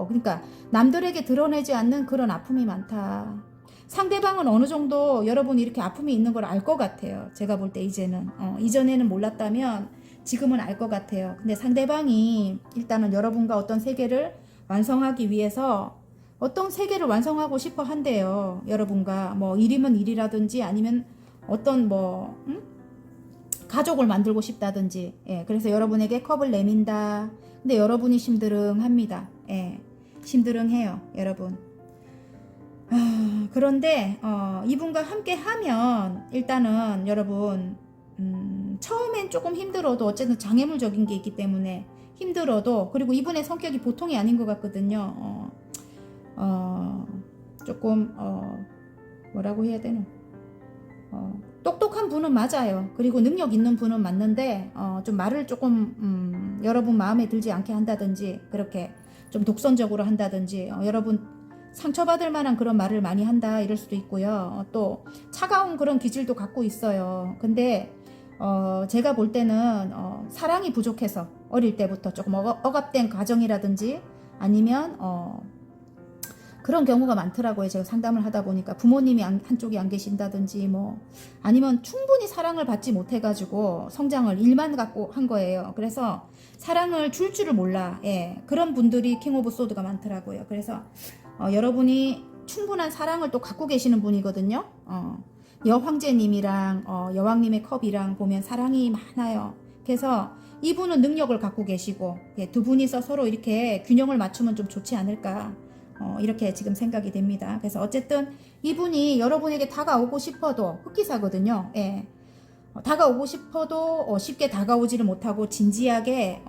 그러니까 남들에게 드러내지 않는 그런 아픔이 많다. 상대방은 어느 정도 여러분이 이렇게 아픔이 있는 걸 알 것 같아요. 제가 볼 때 이제는. 이전에는 몰랐다면 지금은 알 것 같아요. 근데 상대방이 일단은 여러분과 어떤 세계를 완성하기 위해서 어떤 세계를 완성하고 싶어 한대요. 여러분과 뭐 일이면 일이라든지 아니면 어떤 뭐 가족을 만들고 싶다든지. 예, 그래서 여러분에게 컵을 내민다. 근데 여러분이 심드렁합니다. 예, 심드렁해요. 여러분. 그런데 이분과 함께 하면 일단은 여러분 처음엔 조금 힘들어도 어쨌든 장애물적인 게 있기 때문에 힘들어도, 그리고 이분의 성격이 보통이 아닌 것 같거든요. 조금 뭐라고 해야 되나, 똑똑한 분은 맞아요. 그리고 능력 있는 분은 맞는데 좀 말을 조금 여러분 마음에 들지 않게 한다든지, 그렇게 좀 독선적으로 한다든지, 여러분 상처받을 만한 그런 말을 많이 한다 이럴 수도 있고요. 또 차가운 그런 기질도 갖고 있어요. 근데 제가 볼 때는 사랑이 부족해서 어릴 때부터 조금 억압된 가정이라든지 아니면 그런 경우가 많더라고요. 제가 상담을 하다 보니까 부모님이 한쪽이 안 계신다든지 뭐 아니면 충분히 사랑을 받지 못해가지고 성장을 일만 갖고 한 거예요. 그래서 사랑을 줄 줄을 몰라. 예, 그런 분들이 킹 오브 소드가 많더라고요. 그래서 여러분이 충분한 사랑을 또 갖고 계시는 분이거든요. 여황제님이랑 여왕님의 컵이랑 보면 사랑이 많아요. 그래서 이분은 능력을 갖고 계시고, 예, 두 분이서 서로 이렇게 균형을 맞추면 좀 좋지 않을까, 이렇게 지금 생각이 됩니다. 그래서 어쨌든 이분이 여러분에게 다가오고 싶어도 흑기사거든요. 예. 다가오고 싶어도 쉽게 다가오지를 못하고 진지하게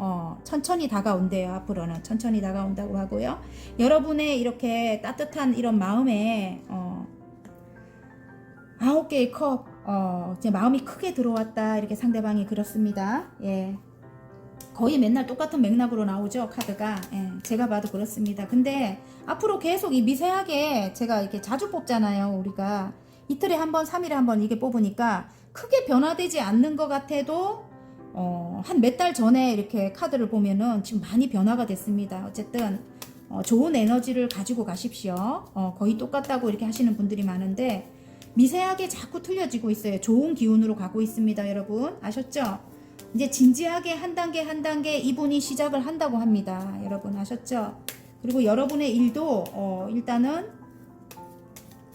천천히 다가온대요. 앞으로는 천천히 다가온다고 하고요. 여러분의 이렇게 따뜻한 이런 마음에 9개의 컵, 제 마음이 크게 들어왔다 이렇게 상대방이 그렇습니다. 예. 거의 맨날 똑같은 맥락으로 나오죠, 카드가. 예, 제가 봐도 그렇습니다. 근데 앞으로 계속 이 미세하게 제가 이렇게 자주 뽑잖아요. 우리가 이틀에 한 번, 3일에 한 번 이게 뽑으니까 크게 변화되지 않는 것 같아도 한 몇 달 전에 이렇게 카드를 보면은 지금 많이 변화가 됐습니다. 어쨌든 좋은 에너지를 가지고 가십시오. 거의 똑같다고 이렇게 하시는 분들이 많은데 미세하게 자꾸 틀려지고 있어요. 좋은 기운으로 가고 있습니다. 여러분 아셨죠? 이제 진지하게 한 단계 한 단계 이분이 시작을 한다고 합니다. 여러분 아셨죠? 그리고 여러분의 일도 일단은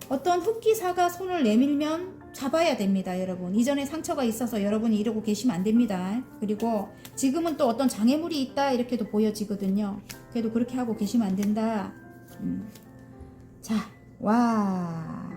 어떤 흑기사가 손을 내밀면 잡아야 됩니다. 여러분 이전에 상처가 있어서 여러분이 이러고 계시면 안 됩니다. 그리고 지금은 또 어떤 장애물이 있다 이렇게도 보여지거든요. 그래도 그렇게 하고 계시면 안 된다. 자, 와,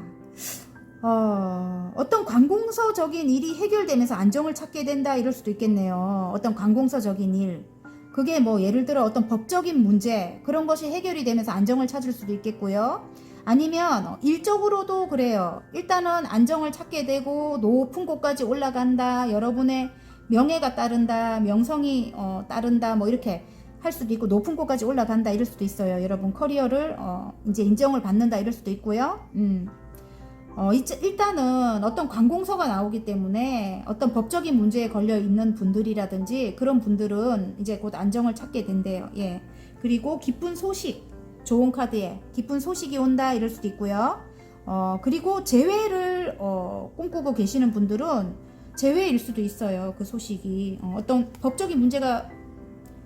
어떤 관공서적인 일이 해결되면서 안정을 찾게 된다 이럴 수도 있겠네요. 어떤 관공서적인 일, 그게 뭐 예를 들어 어떤 법적인 문제 그런 것이 해결이 되면서 안정을 찾을 수도 있겠고요. 아니면 일적으로도 그래요. 일단은 안정을 찾게 되고 높은 곳까지 올라간다. 여러분의 명예가 따른다. 명성이 따른다. 뭐 이렇게 할 수도 있고 높은 곳까지 올라간다 이럴 수도 있어요. 여러분 커리어를 이제 인정을 받는다 이럴 수도 있고요. 일단은 어떤 관공서가 나오기 때문에 어떤 법적인 문제에 걸려 있는 분들이라든지 그런 분들은 이제 곧 안정을 찾게 된대요. 예. 그리고 기쁜 소식, 좋은 카드에 기쁜 소식이 온다 이럴 수도 있고요. 그리고 재회를 꿈꾸고 계시는 분들은 재회일 수도 있어요. 그 소식이 어떤 법적인 문제가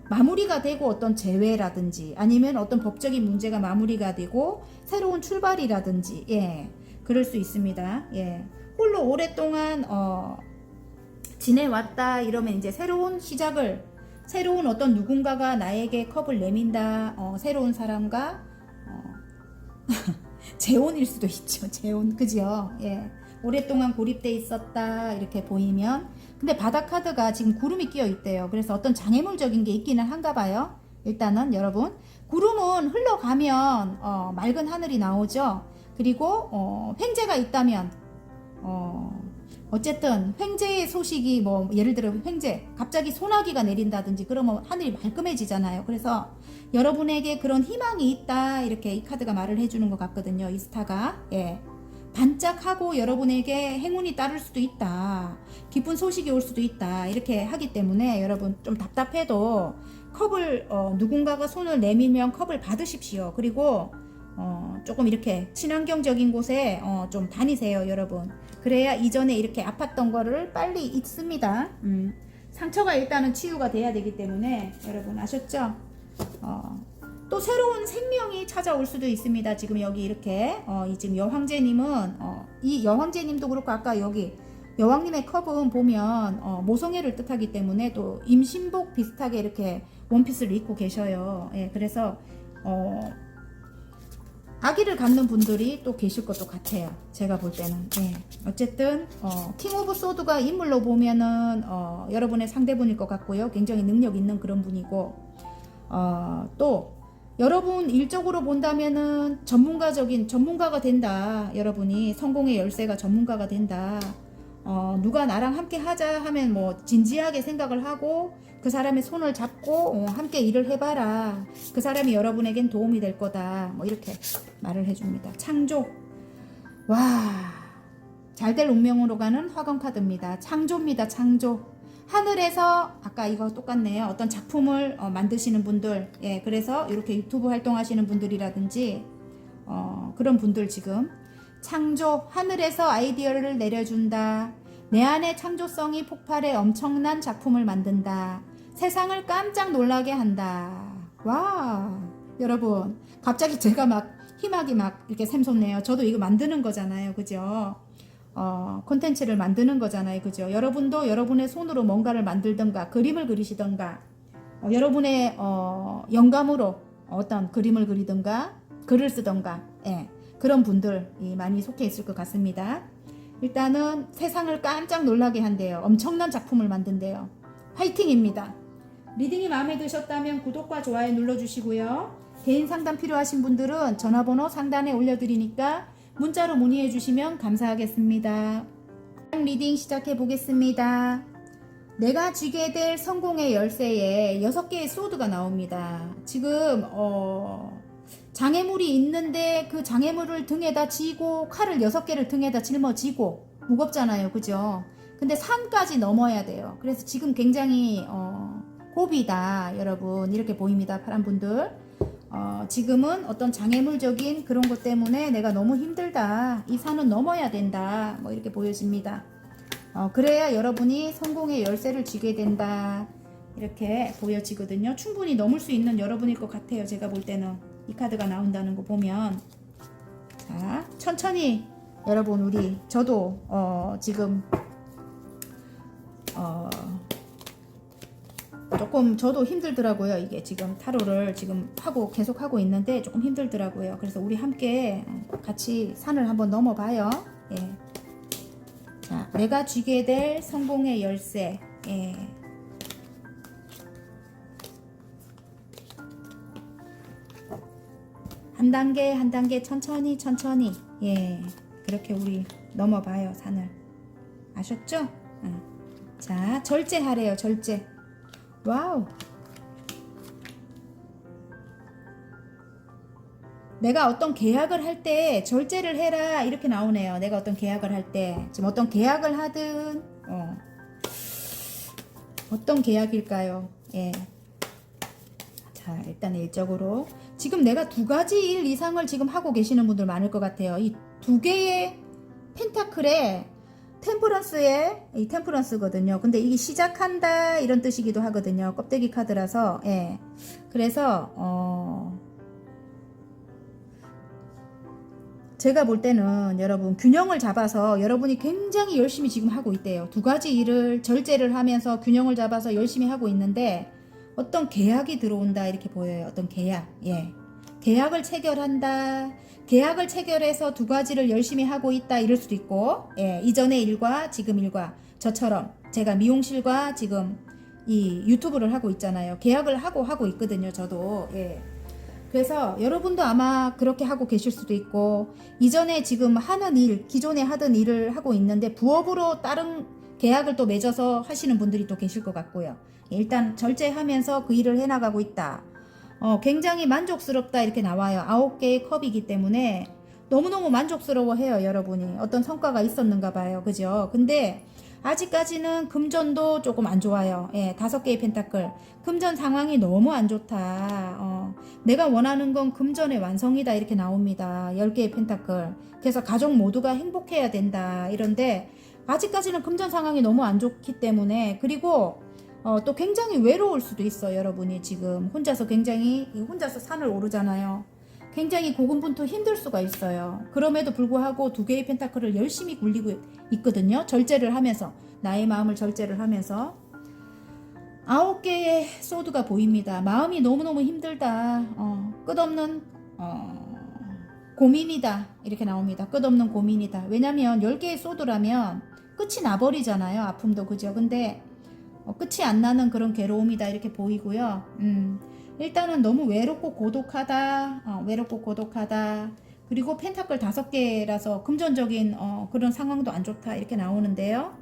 마무리가 되고 어떤 재회라든지 아니면 어떤 법적인 문제가 마무리가 되고 새로운 출발이라든지 예. 그럴 수 있습니다. 예. 홀로 오랫동안 지내왔다 이러면 이제 새로운 시작을 새로운 어떤 누군가가 나에게 컵을 내민다. 새로운 사람과 재혼일 수도 있죠. 재혼 그죠? 예. 오랫동안 고립돼 있었다 이렇게 보이면 근데 바다 카드가 지금 구름이 끼어 있대요. 그래서 어떤 장애물적인 게 있기는 한가 봐요. 일단은 여러분 구름은 흘러가면 맑은 하늘이 나오죠. 그리고 횡재가 있다면 어쨌든 횡재의 소식이 뭐 예를 들어 횡재 갑자기 소나기가 내린다든지 그러면 하늘이 말끔해지잖아요. 그래서 여러분에게 그런 희망이 있다 이렇게 이 카드가 말을 해주는 것 같거든요. 이 스타가 예. 반짝하고 여러분에게 행운이 따를 수도 있다. 기쁜 소식이 올 수도 있다. 이렇게 하기 때문에 여러분 좀 답답해도 컵을 누군가가 손을 내밀면 컵을 받으십시오. 그리고 조금 이렇게 친환경적인 곳에 좀 다니세요, 여러분. 그래야 이전에 이렇게 아팠던 거를 빨리 잊습니다. 상처가 일단은 치유가 돼야 되기 때문에 여러분 아셨죠? 또 새로운 생명이 찾아올 수도 있습니다. 지금 여기 이렇게 지금 여황제님은 이 여황제님도 그렇고 아까 여기 여왕님의 컵은 보면 모성애를 뜻하기 때문에 또 임신복 비슷하게 이렇게 원피스를 입고 계셔요. 예, 그래서 아기를 갖는 분들이 또 계실 것도 같아요. 제가 볼 때는. 예. 어쨌든 킹 오브 소드가 인물로 보면은 여러분의 상대분일 것 같고요. 굉장히 능력 있는 그런 분이고 또 여러분 일적으로 본다면은 전문가가 된다. 여러분이 성공의 열쇠가 전문가가 된다. 누가 나랑 함께 하자 하면 뭐 진지하게 생각을 하고 그 사람의 손을 잡고 함께 일을 해봐라. 그 사람이 여러분에겐 도움이 될 거다. 뭐 이렇게 말을 해줍니다. 창조. 와, 잘될 운명으로 가는 화건 카드입니다. 창조입니다. 창조. 하늘에서 아까 이거 똑같네요. 어떤 작품을 만드시는 분들, 예, 그래서 이렇게 유튜브 활동하시는 분들이라든지 그런 분들 지금 창조, 하늘에서 아이디어를 내려준다. 내 안의 창조성이 폭발해 엄청난 작품을 만든다. 세상을 깜짝 놀라게 한다. 와, 여러분 갑자기 제가 막 희망이 막 이렇게 샘솟네요. 저도 이거 만드는 거잖아요. 그죠? 콘텐츠를 만드는 거잖아요. 그죠? 여러분도 여러분의 손으로 뭔가를 만들던가 그림을 그리시던가 여러분의 영감으로 어떤 그림을 그리던가 글을 쓰던가 예, 그런 분들이 많이 속해 있을 것 같습니다. 일단은 세상을 깜짝 놀라게 한대요. 엄청난 작품을 만든대요. 화이팅입니다. 리딩이 마음에 드셨다면 구독과 좋아요 눌러주시고요. 개인 상담 필요하신 분들은 전화번호 상단에 올려드리니까 문자로 문의해 주시면 감사하겠습니다. 리딩 시작해 보겠습니다. 내가 쥐게 될 성공의 열쇠에 6개의 소드가 나옵니다. 지금 장애물이 있는데 그 장애물을 등에다 지고 칼을 6개를 등에다 짊어지고 무겁잖아요. 그죠? 근데 산까지 넘어야 돼요. 그래서 지금 굉장히 고비다 여러분 이렇게 보입니다. 파란 분들 지금은 어떤 장애물적인 그런 것 때문에 내가 너무 힘들다. 이 산은 넘어야 된다. 뭐 이렇게 보여집니다. 그래야 여러분이 성공의 열쇠를 쥐게 된다. 이렇게 보여지거든요. 충분히 넘을 수 있는 여러분일 것 같아요. 제가 볼 때는 이 카드가 나온다는 거 보면 자 천천히 여러분 저도 지금 조금 저도 힘들더라고요. 이게 지금 타로를 지금 계속 하고 있는데 조금 힘들더라고요. 그래서 우리 함께 같이 산을 한번 넘어봐요. 예. 자, 내가 쥐게 될 성공의 열쇠. 예. 한 단계 한 단계 천천히 예. 그렇게 우리 넘어봐요. 산을. 아셨죠? 자, 절제하래요. 절제. 와우. 내가 어떤 계약을 할 때 절제를 해라 이렇게 나오네요. 내가 어떤 계약을 할 때 지금 어떤 계약을 하든 어떤 계약일까요? 예. 자, 일단 일적으로 지금 내가 두 가지 일 이상을 지금 하고 계시는 분들 많을 것 같아요. 이 두 개의 펜타클에 템퍼런스에 이 템퍼런스거든요. 근데 이게 시작한다 이런 뜻이기도 하거든요. 껍데기 카드라서 예. 그래서 제가 볼 때는 여러분 균형을 잡아서 여러분이 굉장히 열심히 지금 하고 있대요. 두 가지 일을 절제를 하면서 균형을 잡아서 열심히 하고 있는데 어떤 계약이 들어온다 이렇게 보여요. 어떤 계약. 예. 계약을 체결한다. 계약을 체결해서 두 가지를 열심히 하고 있다 이럴 수도 있고 예. 이전의 일과 지금 일과 저처럼 제가 미용실과 지금 이 유튜브를 하고 있잖아요. 계약을 하고 있거든요. 저도 예. 그래서 여러분도 아마 그렇게 하고 계실 수도 있고 이전에 지금 하는 일, 기존에 하던 일을 하고 있는데 부업으로 다른 계약을 또 맺어서 하시는 분들이 또 계실 것 같고요. 일단 절제하면서 그 일을 해나가고 있다. 굉장히 만족스럽다 이렇게 나와요. 9개의 컵이기 때문에 너무너무 만족스러워해요. 여러분이 어떤 성과가 있었는가 봐요. 그죠? 근데 아직까지는 금전도 조금 안 좋아요. 예, 5개의 펜타클. 금전 상황이 너무 안 좋다. 내가 원하는 건 금전의 완성이다. 이렇게 나옵니다. 10개의 펜타클. 그래서 가족 모두가 행복해야 된다. 이런데, 아직까지는 금전 상황이 너무 안 좋기 때문에, 그리고, 또 굉장히 외로울 수도 있어요. 여러분이 지금 혼자서 혼자서 산을 오르잖아요. 굉장히 고군분투 힘들 수가 있어요. 그럼에도 불구하고 2개의 펜타클을 열심히 굴리고 있거든요. 절제를 하면서 나의 마음을 절제를 하면서 9개의 소드가 보입니다. 마음이 너무너무 힘들다. 끝없는 고민이다. 이렇게 나옵니다. 끝없는 고민이다. 왜냐면 10개의 소드라면 끝이 나버리잖아요. 아픔도 그죠. 근데 끝이 안 나는 그런 괴로움이다. 이렇게 보이고요. 일단은 너무 외롭고 고독하다. 외롭고 고독하다. 그리고 펜타클 5개라서 금전적인 그런 상황도 안 좋다. 이렇게 나오는데요.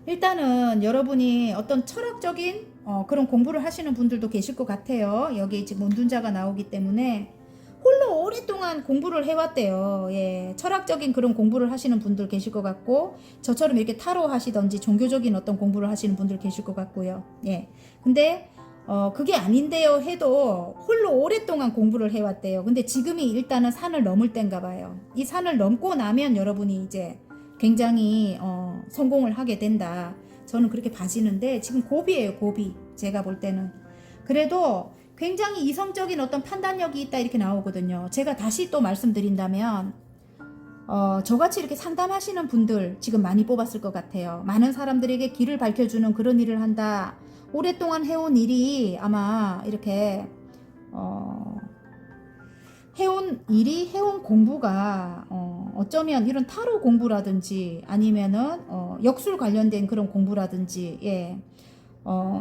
일단은 여러분이 어떤 철학적인 그런 공부를 하시는 분들도 계실 것 같아요. 여기 지금 문둔자가 나오기 때문에 홀로 오랫동안 공부를 해왔대요. 예, 철학적인 그런 공부를 하시는 분들 계실 것 같고 저처럼 이렇게 타로 하시던지 종교적인 어떤 공부를 하시는 분들 계실 것 같고요. 예, 근데 그게 아닌데요 해도 홀로 오랫동안 공부를 해왔대요. 근데 지금이 일단은 산을 넘을 때인가 봐요. 이 산을 넘고 나면 여러분이 이제 굉장히 성공을 하게 된다. 저는 그렇게 봐지는데 지금 고비예요. 고비. 제가 볼 때는. 그래도 굉장히 이성적인 어떤 판단력이 있다 이렇게 나오거든요. 제가 다시 또 말씀드린다면 저같이 이렇게 상담하시는 분들 지금 많이 뽑았을 것 같아요. 많은 사람들에게 길을 밝혀주는 그런 일을 한다. 오랫동안 해온 일이 아마 이렇게 해온 공부가 어쩌면 이런 타로 공부라든지 아니면은 역술 관련된 그런 공부라든지 예.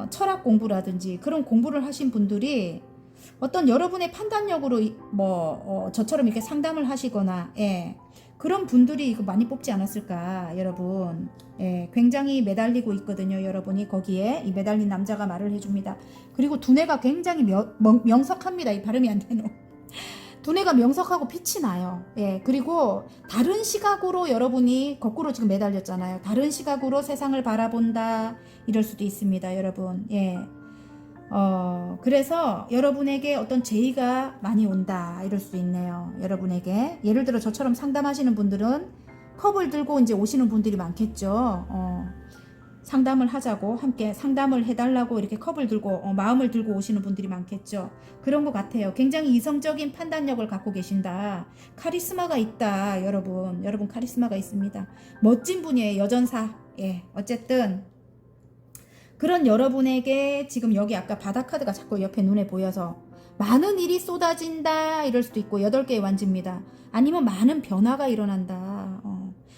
철학 공부라든지 그런 공부를 하신 분들이 어떤 여러분의 판단력으로 저처럼 이렇게 상담을 하시거나 예. 그런 분들이 이거 많이 뽑지 않았을까 여러분. 예, 굉장히 매달리고 있거든요. 여러분이 거기에 이 매달린 남자가 말을 해줍니다. 그리고 두뇌가 굉장히 명석합니다. 이 발음이 안 되노. 두뇌가 명석하고 빛이 나요. 예, 그리고 다른 시각으로 여러분이 거꾸로 지금 매달렸잖아요. 다른 시각으로 세상을 바라본다 이럴 수도 있습니다. 여러분. 예. 그래서 여러분에게 어떤 제의가 많이 온다 이럴 수도 있네요. 여러분에게 예를 들어 저처럼 상담하시는 분들은 컵을 들고 이제 오시는 분들이 많겠죠. 상담을 하자고 함께 상담을 해달라고 이렇게 컵을 들고 마음을 들고 오시는 분들이 많겠죠. 그런 것 같아요. 굉장히 이성적인 판단력을 갖고 계신다. 카리스마가 있다. 여러분 카리스마가 있습니다. 멋진 분이에요. 여전사. 예, 어쨌든 그런 여러분에게 지금 여기 아까 바다 카드가 자꾸 옆에 눈에 보여서 많은 일이 쏟아진다 이럴 수도 있고 8개의 완지입니다. 아니면 많은 변화가 일어난다.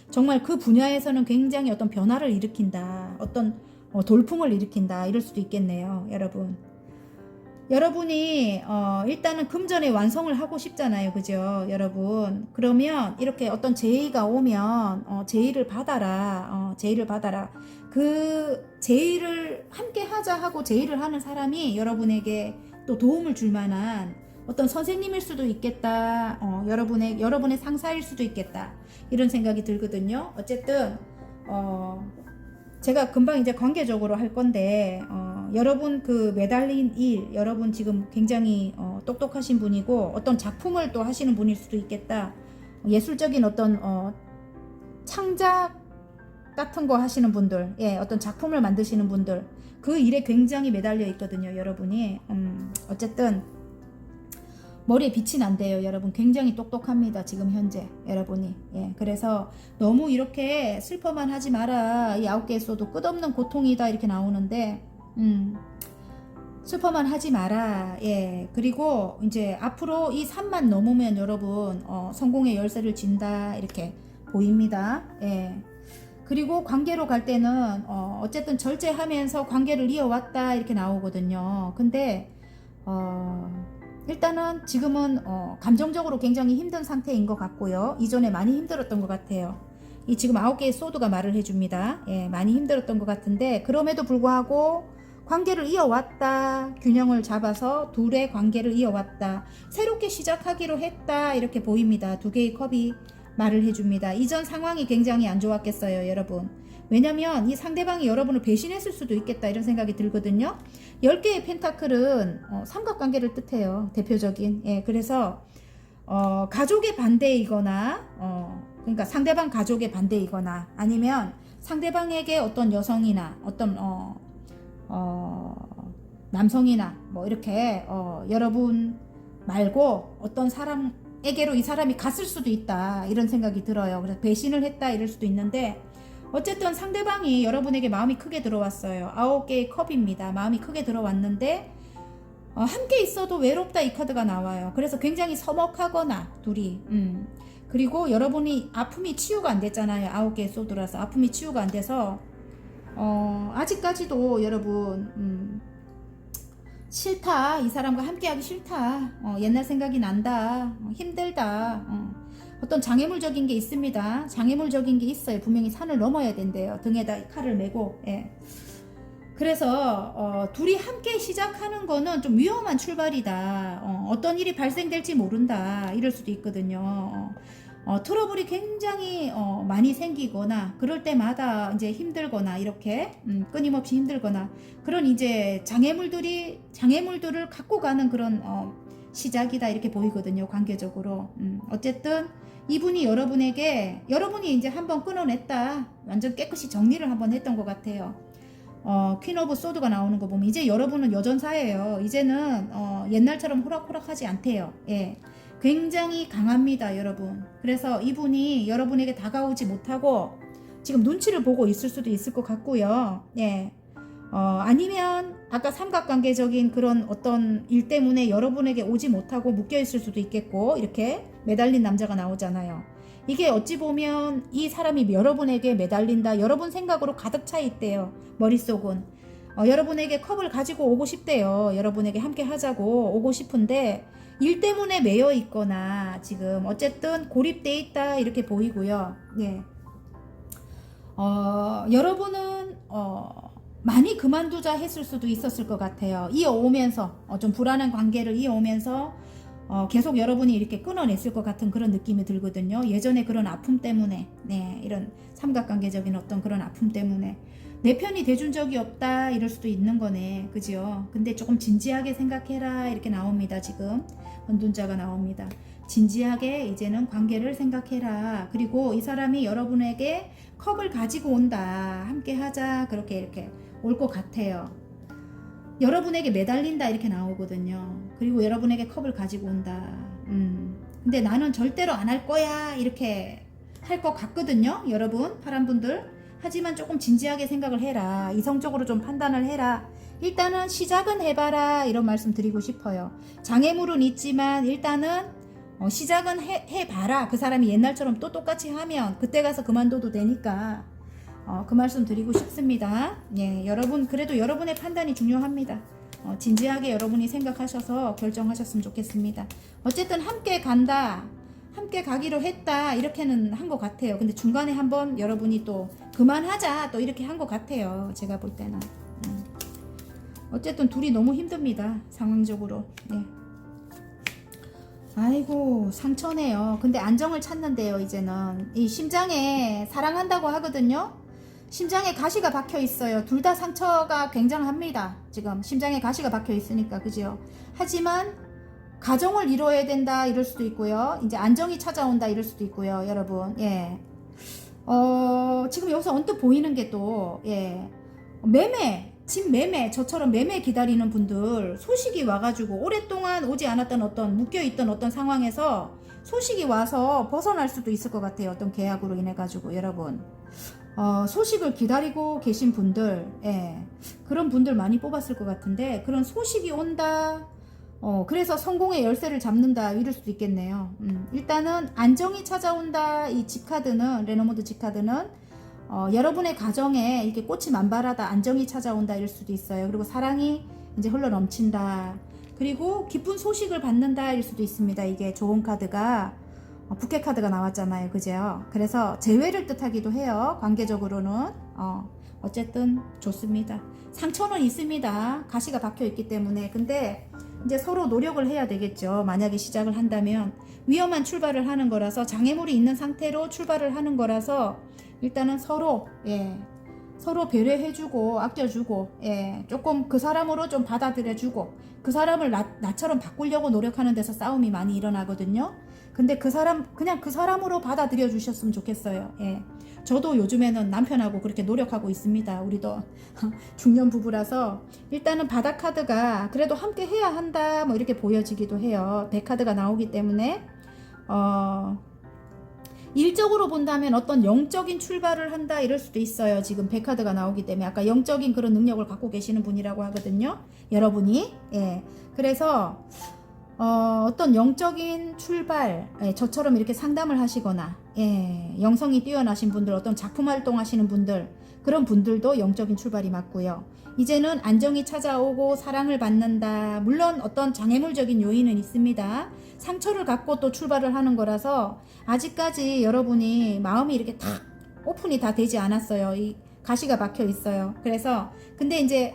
정말 그 분야에서는 굉장히 어떤 변화를 일으킨다. 어떤 돌풍을 일으킨다. 이럴 수도 있겠네요. 여러분이 일단은 금전의 완성을 하고 싶잖아요. 그죠? 여러분. 그러면 이렇게 어떤 제의가 오면 제의를 받아라. 제의를 받아라. 그 제의를 함께 하자 하고 제의를 하는 사람이 여러분에게 또 도움을 줄 만한 어떤 선생님일 수도 있겠다. 여러분의 상사일 수도 있겠다. 이런 생각이 들거든요. 어쨌든 제가 금방 이제 관계적으로 할 건데 여러분 그 매달린 일, 여러분 지금 굉장히 똑똑하신 분이고 어떤 작품을 또 하시는 분일 수도 있겠다. 예술적인 어떤 창작 같은 거 하시는 분들, 예, 어떤 작품을 만드시는 분들, 그 일에 굉장히 매달려 있거든요, 여러분이. 어쨌든 머리에 빛이 난대요, 여러분. 굉장히 똑똑합니다, 지금 현재 여러분이. 예, 그래서 너무 이렇게 슬퍼만 하지 마라. 이 9개의 소도 끝없는 고통이다 이렇게 나오는데, 슬퍼만 하지 마라. 예, 그리고 이제 앞으로 이 산만 넘으면 여러분 성공의 열쇠를 진다 이렇게 보입니다. 예. 그리고 관계로 갈 때는 어쨌든 절제하면서 관계를 이어왔다 이렇게 나오거든요. 근데 일단은 지금은 감정적으로 굉장히 힘든 상태인 것 같고요. 이전에 많이 힘들었던 것 같아요. 이 지금 9개의 소드가 말을 해줍니다. 예, 많이 힘들었던 것 같은데 그럼에도 불구하고 관계를 이어왔다. 균형을 잡아서 둘의 관계를 이어왔다. 새롭게 시작하기로 했다. 이렇게 보입니다. 2개의 컵이 말을 해줍니다. 이전 상황이 굉장히 안 좋았겠어요, 여러분. 왜냐면 이 상대방이 여러분을 배신했을 수도 있겠다 이런 생각이 들거든요. 10개의 펜타클은 삼각관계를 뜻해요. 대표적인. 예, 그래서 가족의 반대이거나 그러니까 상대방 가족의 반대이거나 아니면 상대방에게 어떤 여성이나 어떤 남성이나 뭐 이렇게 여러분 말고 어떤 사람에게로 이 사람이 갔을 수도 있다 이런 생각이 들어요. 그래서 배신을 했다 이럴 수도 있는데 어쨌든 상대방이 여러분에게 마음이 크게 들어왔어요. 9개의 컵입니다. 마음이 크게 들어왔는데 함께 있어도 외롭다 이 카드가 나와요. 그래서 굉장히 서먹하거나 둘이 그리고 여러분이 아픔이 치유가 안 됐잖아요. 9개의 소드라서 아픔이 치유가 안 돼서 아직까지도 여러분 싫다. 이 사람과 함께하기 싫다. 옛날 생각이 난다. 힘들다. 어떤 장애물적인 게 있습니다. 장애물적인 게 있어요. 분명히 산을 넘어야 된대요. 등에다 칼을 메고. 예. 그래서 둘이 함께 시작하는 거는 좀 위험한 출발이다. 어떤 일이 발생될지 모른다. 이럴 수도 있거든요. 트러블이 굉장히 많이 생기거나 그럴 때마다 이제 힘들거나 이렇게 끊임없이 힘들거나 그런 이제 장애물들을 갖고 가는 그런 시작이다 이렇게 보이거든요. 관계적으로. 어쨌든 이분이 여러분이 이제 한번 끊어냈다. 완전 깨끗이 정리를 한번 했던 것 같아요. 퀸 오브 소드가 나오는 거 보면 이제 여러분은 여전사예요. 이제는 옛날처럼 호락호락하지 않대요. 예. 굉장히 강합니다, 여러분. 그래서 이분이 여러분에게 다가오지 못하고 지금 눈치를 보고 있을 수도 있을 것 같고요. 예. 아니면 아까 삼각관계적인 그런 어떤 일 때문에 여러분에게 오지 못하고 묶여 있을 수도 있겠고 이렇게 매달린 남자가 나오잖아요. 이게 어찌 보면 이 사람이 여러분에게 매달린다. 여러분 생각으로 가득 차 있대요. 머릿속은. 여러분에게 컵을 가지고 오고 싶대요. 여러분에게 함께 하자고 오고 싶은데 일 때문에 매여 있거나 지금 어쨌든 고립돼 있다 이렇게 보이고요. 예. 여러분은 많이 그만두자 했을 수도 있었을 것 같아요. 이어오면서 좀 불안한 관계를 이어오면서 계속 여러분이 이렇게 끊어냈을 것 같은 그런 느낌이 들거든요. 예전에 그런 아픔 때문에 이런 삼각관계적인 어떤 그런 아픔 때문에 내 편이 돼준 적이 없다 이럴 수도 있는 거네. 그죠? 근데 조금 진지하게 생각해라 이렇게 나옵니다. 지금 은둔자가 나옵니다. 진지하게 이제는 관계를 생각해라. 그리고 이 사람이 여러분에게 컵을 가지고 온다. 함께 하자. 그렇게 이렇게 올 것 같아요. 여러분에게 매달린다 이렇게 나오거든요. 그리고 여러분에게 컵을 가지고 온다. 근데 나는 절대로 안 할 거야 이렇게 할 것 같거든요. 여러분 파란 분들. 하지만 조금 진지하게 생각을 해라. 이성적으로 좀 판단을 해라. 일단은 시작은 해봐라. 이런 말씀 드리고 싶어요. 장애물은 있지만 일단은 시작은 해봐라. 그 사람이 옛날처럼 또 똑같이 하면 그때 가서 그만둬도 되니까 그 말씀 드리고 싶습니다. 예, 여러분 그래도 여러분의 판단이 중요합니다. 진지하게 여러분이 생각하셔서 결정하셨으면 좋겠습니다. 어쨌든 함께 간다. 함께 가기로 했다 이렇게는 한 것 같아요. 근데 중간에 한번 여러분이 또 그만하자 또 이렇게 한 것 같아요. 제가 볼 때는 어쨌든 둘이 너무 힘듭니다. 상황적으로. 예. 아이고 상처네요. 근데 안정을 찾는데요. 이제는 이 심장에 사랑한다고 하거든요. 심장에 가시가 박혀 있어요. 둘 다 상처가 굉장합니다. 지금 심장에 가시가 박혀 있으니까 그죠. 하지만 가정을 이루어야 된다 이럴 수도 있고요. 이제 안정이 찾아온다 이럴 수도 있고요. 여러분 예. 지금 여기서 언뜻 보이는 게 또 예. 집 매매, 저처럼 매매 기다리는 분들 소식이 와가지고 오랫동안 오지 않았던 어떤 묶여있던 어떤 상황에서 소식이 와서 벗어날 수도 있을 것 같아요. 어떤 계약으로 인해 가지고 여러분 소식을 기다리고 계신 분들 예, 그런 분들 많이 뽑았을 것 같은데 그런 소식이 온다 그래서 성공의 열쇠를 잡는다 이럴 수도 있겠네요. 일단은 안정이 찾아온다. 이 집카드는 레노모드 집카드는 여러분의 가정에 이렇게 꽃이 만발하다 안정이 찾아온다 이럴 수도 있어요. 그리고 사랑이 이제 흘러 넘친다. 그리고 기쁜 소식을 받는다 이럴 수도 있습니다. 이게 좋은 카드가 부캐 카드가 나왔잖아요. 그죠? 그래서 재회를 뜻하기도 해요. 관계적으로는 어쨌든 좋습니다. 상처는 있습니다. 가시가 박혀 있기 때문에. 근데 이제 서로 노력을 해야 되겠죠. 만약에 시작을 한다면 위험한 출발을 하는 거라서 장애물이 있는 상태로 출발을 하는 거라서 일단은 서로 서로 배려해주고 아껴주고 조금 그 사람으로 좀 받아들여주고 그 사람을 나처럼 바꾸려고 노력하는 데서 싸움이 많이 일어나거든요. 근데 그냥 그 사람으로 받아들여 주셨으면 좋겠어요. 저도 요즘에는 남편하고 그렇게 노력하고 있습니다. 우리도 중년 부부라서 일단은 바닥 카드가 그래도 함께 해야 한다 뭐 이렇게 보여지기도 해요. 백 카드가 나오기 때문에 일적으로 본다면 어떤 영적인 출발을 한다 이럴 수도 있어요. 지금 백카드가 나오기 때문에 아까 영적인 그런 능력을 갖고 계시는 분이라고 하거든요. 여러분이 그래서 어떤 영적인 출발 저처럼 이렇게 상담을 하시거나 영성이 뛰어나신 분들 어떤 작품 활동하시는 분들 그런 분들도 영적인 출발이 맞고요. 이제는 안정이 찾아오고 사랑을 받는다. 물론 어떤 장애물적인 요인은 있습니다. 상처를 갖고 또 출발을 하는 거라서 아직까지 여러분이 마음이 이렇게 탁 오픈이 다 되지 않았어요. 이 가시가 박혀 있어요. 그래서 근데 이제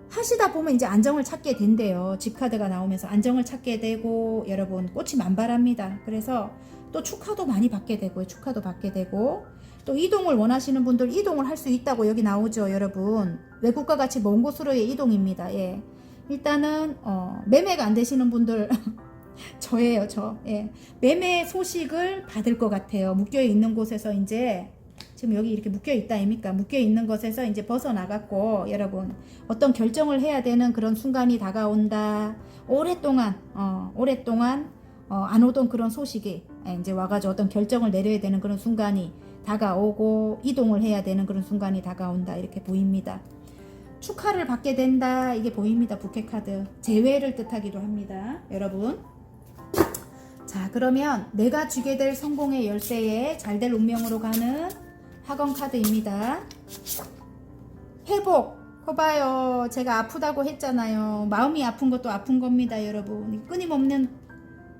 하시다 보면 이제 안정을 찾게 된대요. 집카드가 나오면서 안정을 찾게 되고 여러분 꽃이 만발합니다. 그래서 또 축하도 많이 받게 되고요. 축하도 받게 되고 또 이동을 원하시는 분들 이동을 할 수 있다고 여기 나오죠. 여러분 외국과 같이 먼 곳으로의 이동입니다. 일단은 매매가 안 되시는 분들 저예요. 매매 소식을 받을 것 같아요. 묶여 있는 곳에서 이제 지금 여기 이렇게 묶여 있다 아닙니까? 묶여 있는 것에서 이제 벗어나갔고 여러분 어떤 결정을 해야 되는 그런 순간이 다가온다. 오랫동안 안 오던 그런 소식이 이제 와가지고 어떤 결정을 내려야 되는 그런 순간이 다가오고 이동을 해야 되는 그런 순간이 다가온다 이렇게 보입니다. 축하를 받게 된다 이게 보입니다. 부캐 카드 재회를 뜻하기도 합니다. 여러분 자 그러면 내가 쥐게 될 성공의 열쇠에 잘될 운명으로 가는 학원 카드입니다. 회복 봐봐요. 제가 아프다고 했잖아요. 마음이 아픈 것도 아픈 겁니다. 여러분 끊임없는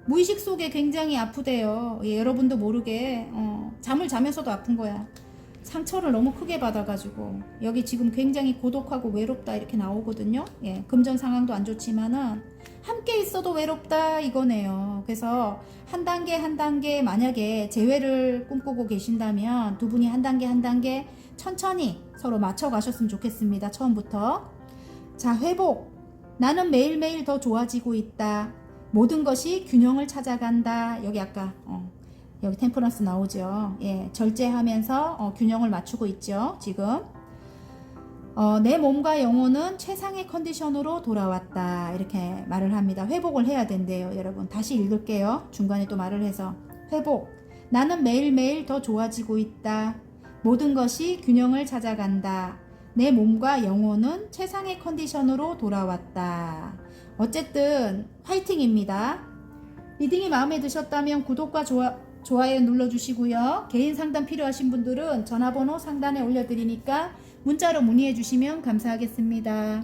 무의식 속에 굉장히 아프대요. 여러분도 모르게 잠을 자면서도 아픈 거야. 상처를 너무 크게 받아가지고 여기 지금 굉장히 고독하고 외롭다 이렇게 나오거든요. 금전 상황도 안 좋지만은 함께 있어도 외롭다 이거네요. 그래서 한 단계 한 단계 만약에 재회를 꿈꾸고 계신다면 두 분이 한 단계 한 단계 천천히 서로 맞춰 가셨으면 좋겠습니다. 처음부터 자 회복 나는 매일매일 더 좋아지고 있다. 모든 것이 균형을 찾아간다. 여기 아까 여기 템퍼런스 나오죠. 절제하면서 균형을 맞추고 있죠. 지금 내 몸과 영혼은 최상의 컨디션으로 돌아왔다. 이렇게 말을 합니다. 회복을 해야 된대요. 여러분 다시 읽을게요. 중간에 또 말을 해서 회복 나는 매일매일 더 좋아지고 있다. 모든 것이 균형을 찾아간다. 내 몸과 영혼은 최상의 컨디션으로 돌아왔다. 어쨌든 화이팅입니다. 리딩이 마음에 드셨다면 구독과 좋아요 눌러주시고요. 개인 상담 필요하신 분들은 전화번호 상단에 올려드리니까 문자로 문의해 주시면 감사하겠습니다.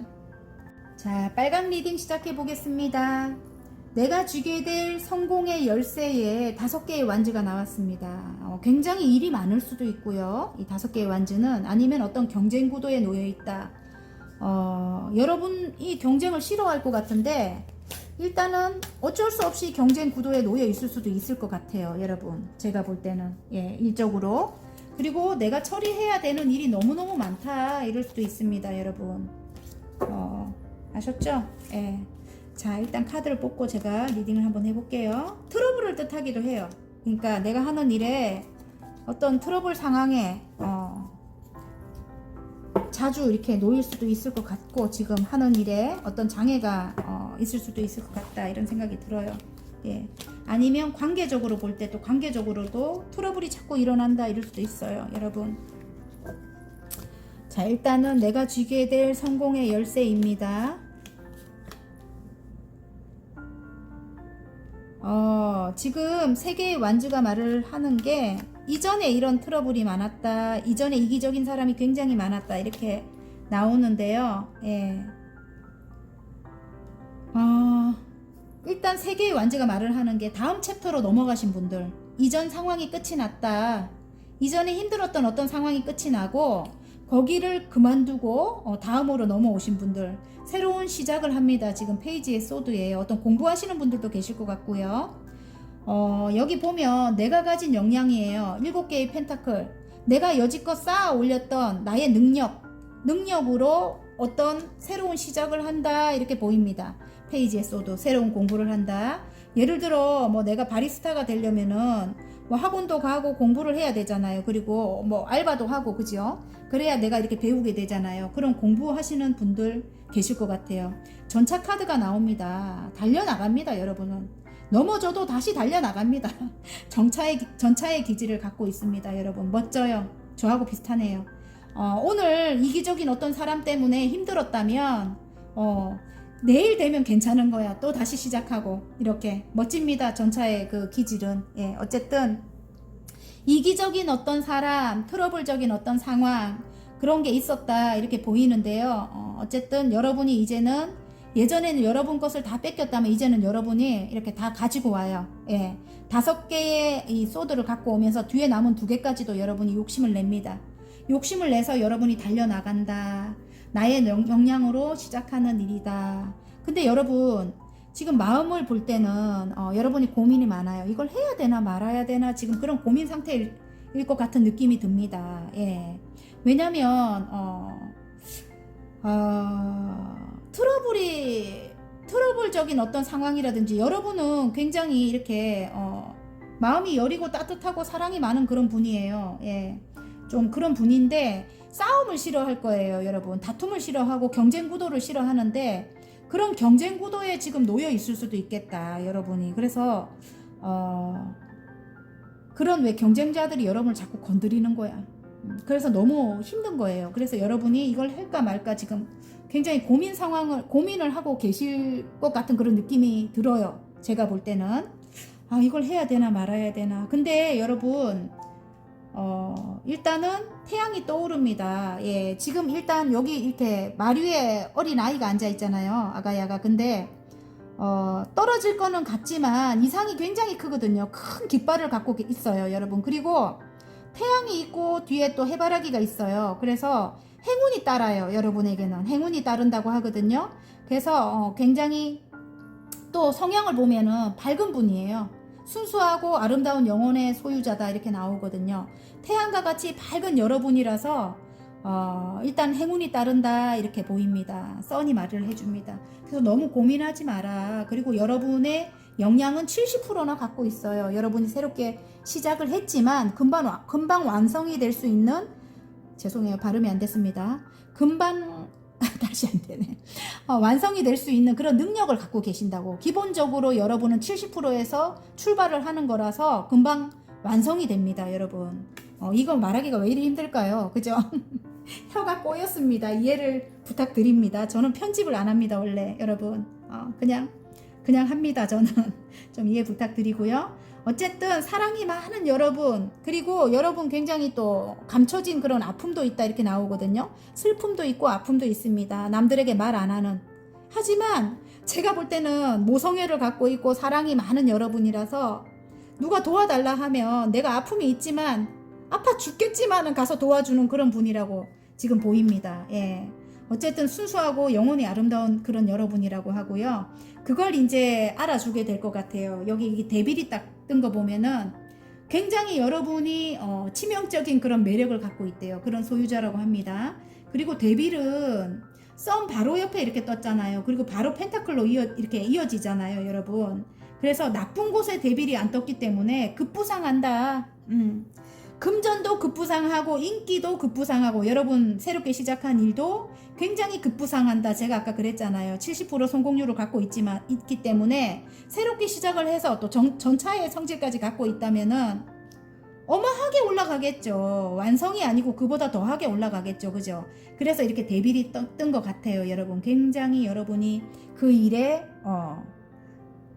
자, 빨강 리딩 시작해 보겠습니다. 내가 쥐게 될 성공의 열쇠에 5개의 완즈가 나왔습니다. 굉장히 일이 많을 수도 있고요. 이 5개의 완즈는 아니면 어떤 경쟁 구도에 놓여 있다. 여러분이 경쟁을 싫어할 것 같은데 일단은 어쩔 수 없이 경쟁 구도에 놓여 있을 수도 있을 것 같아요, 여러분. 제가 볼 때는 일적으로. 그리고 내가 처리해야 되는 일이 너무너무 많다 이럴 수도 있습니다, 여러분. 아셨죠? 자, 일단 카드를 뽑고 제가 리딩을 한번 해볼게요. 트러블을 뜻하기도 해요. 그러니까 내가 하는 일에 어떤 트러블 상황에 자주 이렇게 놓일 수도 있을 것 같고, 지금 하는 일에 어떤 장애가 있을 수도 있을 것 같다 이런 생각이 들어요. 아니면 관계적으로 볼 때 또 관계적으로도 트러블이 자꾸 일어난다 이럴 수도 있어요, 여러분. 자, 일단은 내가 쥐게 될 성공의 열쇠입니다. 지금 세 개의 완주가 말을 하는 게 이전에 이런 트러블이 많았다, 이전에 이기적인 사람이 굉장히 많았다 이렇게 나오는데요. 일단 세 개의 완주가 말을 하는 게 다음 챕터로 넘어가신 분들, 이전 상황이 끝이 났다, 이전에 힘들었던 어떤 상황이 끝이 나고 거기를 그만두고 다음으로 넘어오신 분들, 새로운 시작을 합니다. 지금 페이지의 소드예요. 어떤 공부하시는 분들도 계실 것 같고요. 여기 보면 내가 가진 역량이에요. 7개의 펜타클. 내가 여지껏 쌓아 올렸던 나의 능력으로 어떤 새로운 시작을 한다 이렇게 보입니다. 페이지의 소드. 새로운 공부를 한다. 예를 들어 뭐 내가 바리스타가 되려면은 뭐 학원도 가고 공부를 해야 되잖아요. 그리고 뭐 알바도 하고, 그죠? 그래야 내가 이렇게 배우게 되잖아요. 그런 공부하시는 분들 계실 것 같아요. 전차 카드가 나옵니다. 달려나갑니다, 여러분은. 넘어져도 다시 달려나갑니다. 전차의 기질을 갖고 있습니다, 여러분. 멋져요. 저하고 비슷하네요. 오늘 이기적인 어떤 사람 때문에 힘들었다면 내일 되면 괜찮은 거야. 또 다시 시작하고. 이렇게 멋집니다, 전차의 그 기질은. 어쨌든 이기적인 어떤 사람, 트러블적인 어떤 상황, 그런 게 있었다 이렇게 보이는데요. 어쨌든 여러분이 이제는, 예전에는 여러분 것을 다 뺏겼다면 이제는 여러분이 이렇게 다 가지고 와요. 5개의 이 소드를 갖고 오면서 뒤에 남은 2개까지도 여러분이 욕심을 냅니다. 욕심을 내서 여러분이 달려나간다. 나의 역량으로 시작하는 일이다. 근데 여러분, 지금 마음을 볼 때는 여러분이 고민이 많아요. 이걸 해야 되나 말아야 되나, 지금 그런 고민 상태일 것 같은 느낌이 듭니다. 왜냐면 트러블적인 어떤 상황이라든지, 여러분은 굉장히 이렇게 마음이 여리고 따뜻하고 사랑이 많은 그런 분이에요. 좀 그런 분인데 싸움을 싫어할 거예요, 여러분. 다툼을 싫어하고 경쟁 구도를 싫어하는데, 그런 경쟁 구도에 지금 놓여 있을 수도 있겠다, 여러분이. 그래서 그런 왜 경쟁자들이 여러분을 자꾸 건드리는 거야. 그래서 너무 힘든 거예요. 그래서 여러분이 이걸 할까 말까 지금 굉장히 고민을 하고 계실 것 같은 그런 느낌이 들어요. 제가 볼 때는 이걸 해야 되나 말아야 되나. 근데 여러분, 일단은 태양이 떠오릅니다. 지금 일단 여기 이렇게 마류에 어린 아이가 앉아 있잖아요, 아가야가. 근데 떨어질 거는 같지만 이상이 굉장히 크거든요. 큰 깃발을 갖고 있어요, 여러분. 그리고 태양이 있고 뒤에 또 해바라기가 있어요. 그래서 행운이 따라요, 여러분에게는. 행운이 따른다고 하거든요. 그래서 굉장히 또 성향을 보면은 밝은 분이에요. 순수하고 아름다운 영혼의 소유자다 이렇게 나오거든요. 태양과 같이 밝은 여러분이라서 일단 행운이 따른다 이렇게 보입니다. 써니 말을 해줍니다. 그래서 너무 고민하지 마라. 그리고 여러분의 역량은 70%나 갖고 있어요. 여러분이 새롭게 시작을 했지만 금방 완성이 될 수 있는, 죄송해요, 발음이 안 됐습니다. 다시 안 되네. 완성이 될 수 있는 그런 능력을 갖고 계신다고. 기본적으로 여러분은 70%에서 출발을 하는 거라서 금방 완성이 됩니다, 여러분. 이거 말하기가 왜 이리 힘들까요? 그죠? 혀가 꼬였습니다. 이해를 부탁드립니다. 저는 편집을 안 합니다, 원래. 여러분. 그냥 합니다, 저는. 좀 이해 부탁드리고요. 어쨌든 사랑이 많은 여러분, 그리고 여러분 굉장히 또 감춰진 그런 아픔도 있다 이렇게 나오거든요. 슬픔도 있고 아픔도 있습니다. 남들에게 말 안 하는. 하지만 제가 볼 때는 모성애를 갖고 있고 사랑이 많은 여러분이라서 누가 도와달라 하면 내가 아픔이 있지만 아파 죽겠지만은 가서 도와주는 그런 분이라고 지금 보입니다. 어쨌든 순수하고 영혼이 아름다운 그런 여러분이라고 하고요. 그걸 이제 알아주게 될 것 같아요. 여기 데빌이 딱 뜬 거 보면은 굉장히 여러분이 치명적인 그런 매력을 갖고 있대요. 그런 소유자라고 합니다. 그리고 데빌은 썸 바로 옆에 이렇게 떴잖아요. 그리고 바로 펜타클로 이렇게 이어지잖아요, 여러분. 그래서 나쁜 곳에 데빌이 안 떴기 때문에 급부상한다. 금전도 급부상하고 인기도 급부상하고 여러분 새롭게 시작한 일도 굉장히 급부상한다. 제가 아까 그랬잖아요. 70% 성공률을 갖고 있기 때문에 새롭게 시작을 해서 또 전차의 성질까지 갖고 있다면은 어마하게 올라가겠죠. 완성이 아니고 그보다 더하게 올라가겠죠. 그죠? 그래서 이렇게 데빌이 뜬 것 같아요. 여러분 굉장히 여러분이 그 일에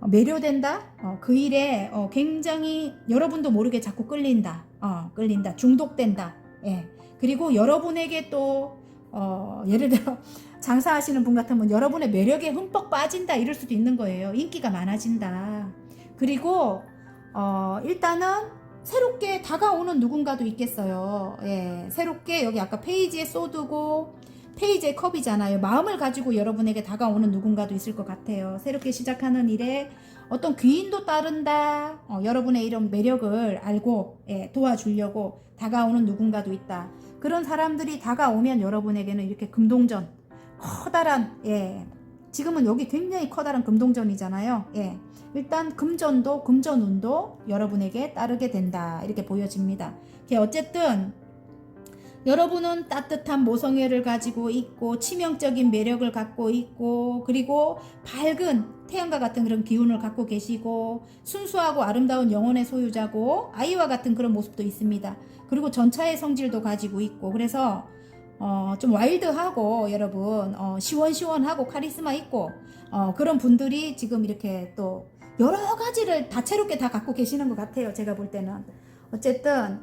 매료된다? 그 일에 굉장히 여러분도 모르게 자꾸 끌린다. 끌린다. 중독된다. 예. 그리고 여러분에게 또 예를 들어 장사하시는 분 같으면 여러분의 매력에 흠뻑 빠진다 이럴 수도 있는 거예요. 인기가 많아진다. 그리고 일단은 새롭게 다가오는 누군가도 있겠어요. 예. 새롭게 여기 아까 페이지에 쏘두고 페이지의 컵이잖아요. 마음을 가지고 여러분에게 다가오는 누군가도 있을 것 같아요. 새롭게 시작하는 일에 어떤 귀인도 따른다. 여러분의 이런 매력을 알고 도와주려고 다가오는 누군가도 있다. 그런 사람들이 다가오면 여러분에게는 이렇게 금동전, 커다란 지금은 여기 굉장히 커다란 금동전이잖아요. 일단 금전운도 여러분에게 따르게 된다. 이렇게 보여집니다. 어쨌든 여러분은 따뜻한 모성애를 가지고 있고 치명적인 매력을 갖고 있고 그리고 밝은 태양과 같은 그런 기운을 갖고 계시고 순수하고 아름다운 영혼의 소유자고 아이와 같은 그런 모습도 있습니다. 그리고 전차의 성질도 가지고 있고 그래서 좀 와일드하고 여러분 시원시원하고 카리스마 있고 그런 분들이 지금 이렇게 또 여러 가지를 다채롭게 다 갖고 계시는 것 같아요. 제가 볼 때는 어쨌든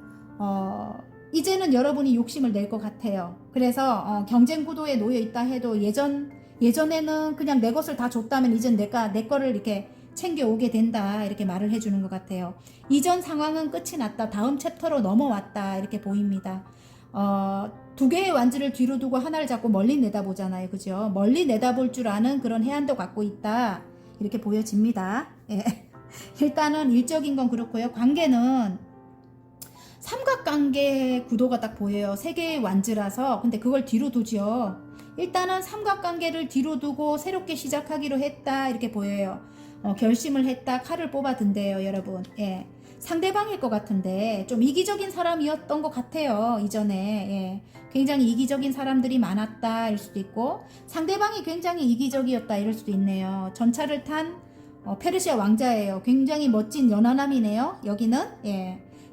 이제는 여러분이 욕심을 낼 것 같아요. 그래서 경쟁 구도에 놓여 있다 해도 예전에는 그냥 내 것을 다 줬다면 이젠 내 거를 이렇게 챙겨오게 된다 이렇게 말을 해주는 것 같아요. 이전 상황은 끝이 났다. 다음 챕터로 넘어왔다 이렇게 보입니다. 두 개의 완주를 뒤로 두고 하나를 잡고 멀리 내다보잖아요. 그죠? 멀리 내다볼 줄 아는 그런 해안도 갖고 있다 이렇게 보여집니다. 일단은 일적인 건 그렇고요. 관계는 삼각관계 구도가 딱 보여요. 세 개의 완즈라서. 근데 그걸 뒤로 두죠. 일단은 삼각관계를 뒤로 두고 새롭게 시작하기로 했다 이렇게 보여요. 결심을 했다. 칼을 뽑아든대요, 여러분. 상대방일 것 같은데 좀 이기적인 사람이었던 것 같아요. 이전에 굉장히 이기적인 사람들이 많았다 이럴 수도 있고 상대방이 굉장히 이기적이었다 이럴 수도 있네요. 전차를 탄 페르시아 왕자예요. 굉장히 멋진 연하남이네요. 여기는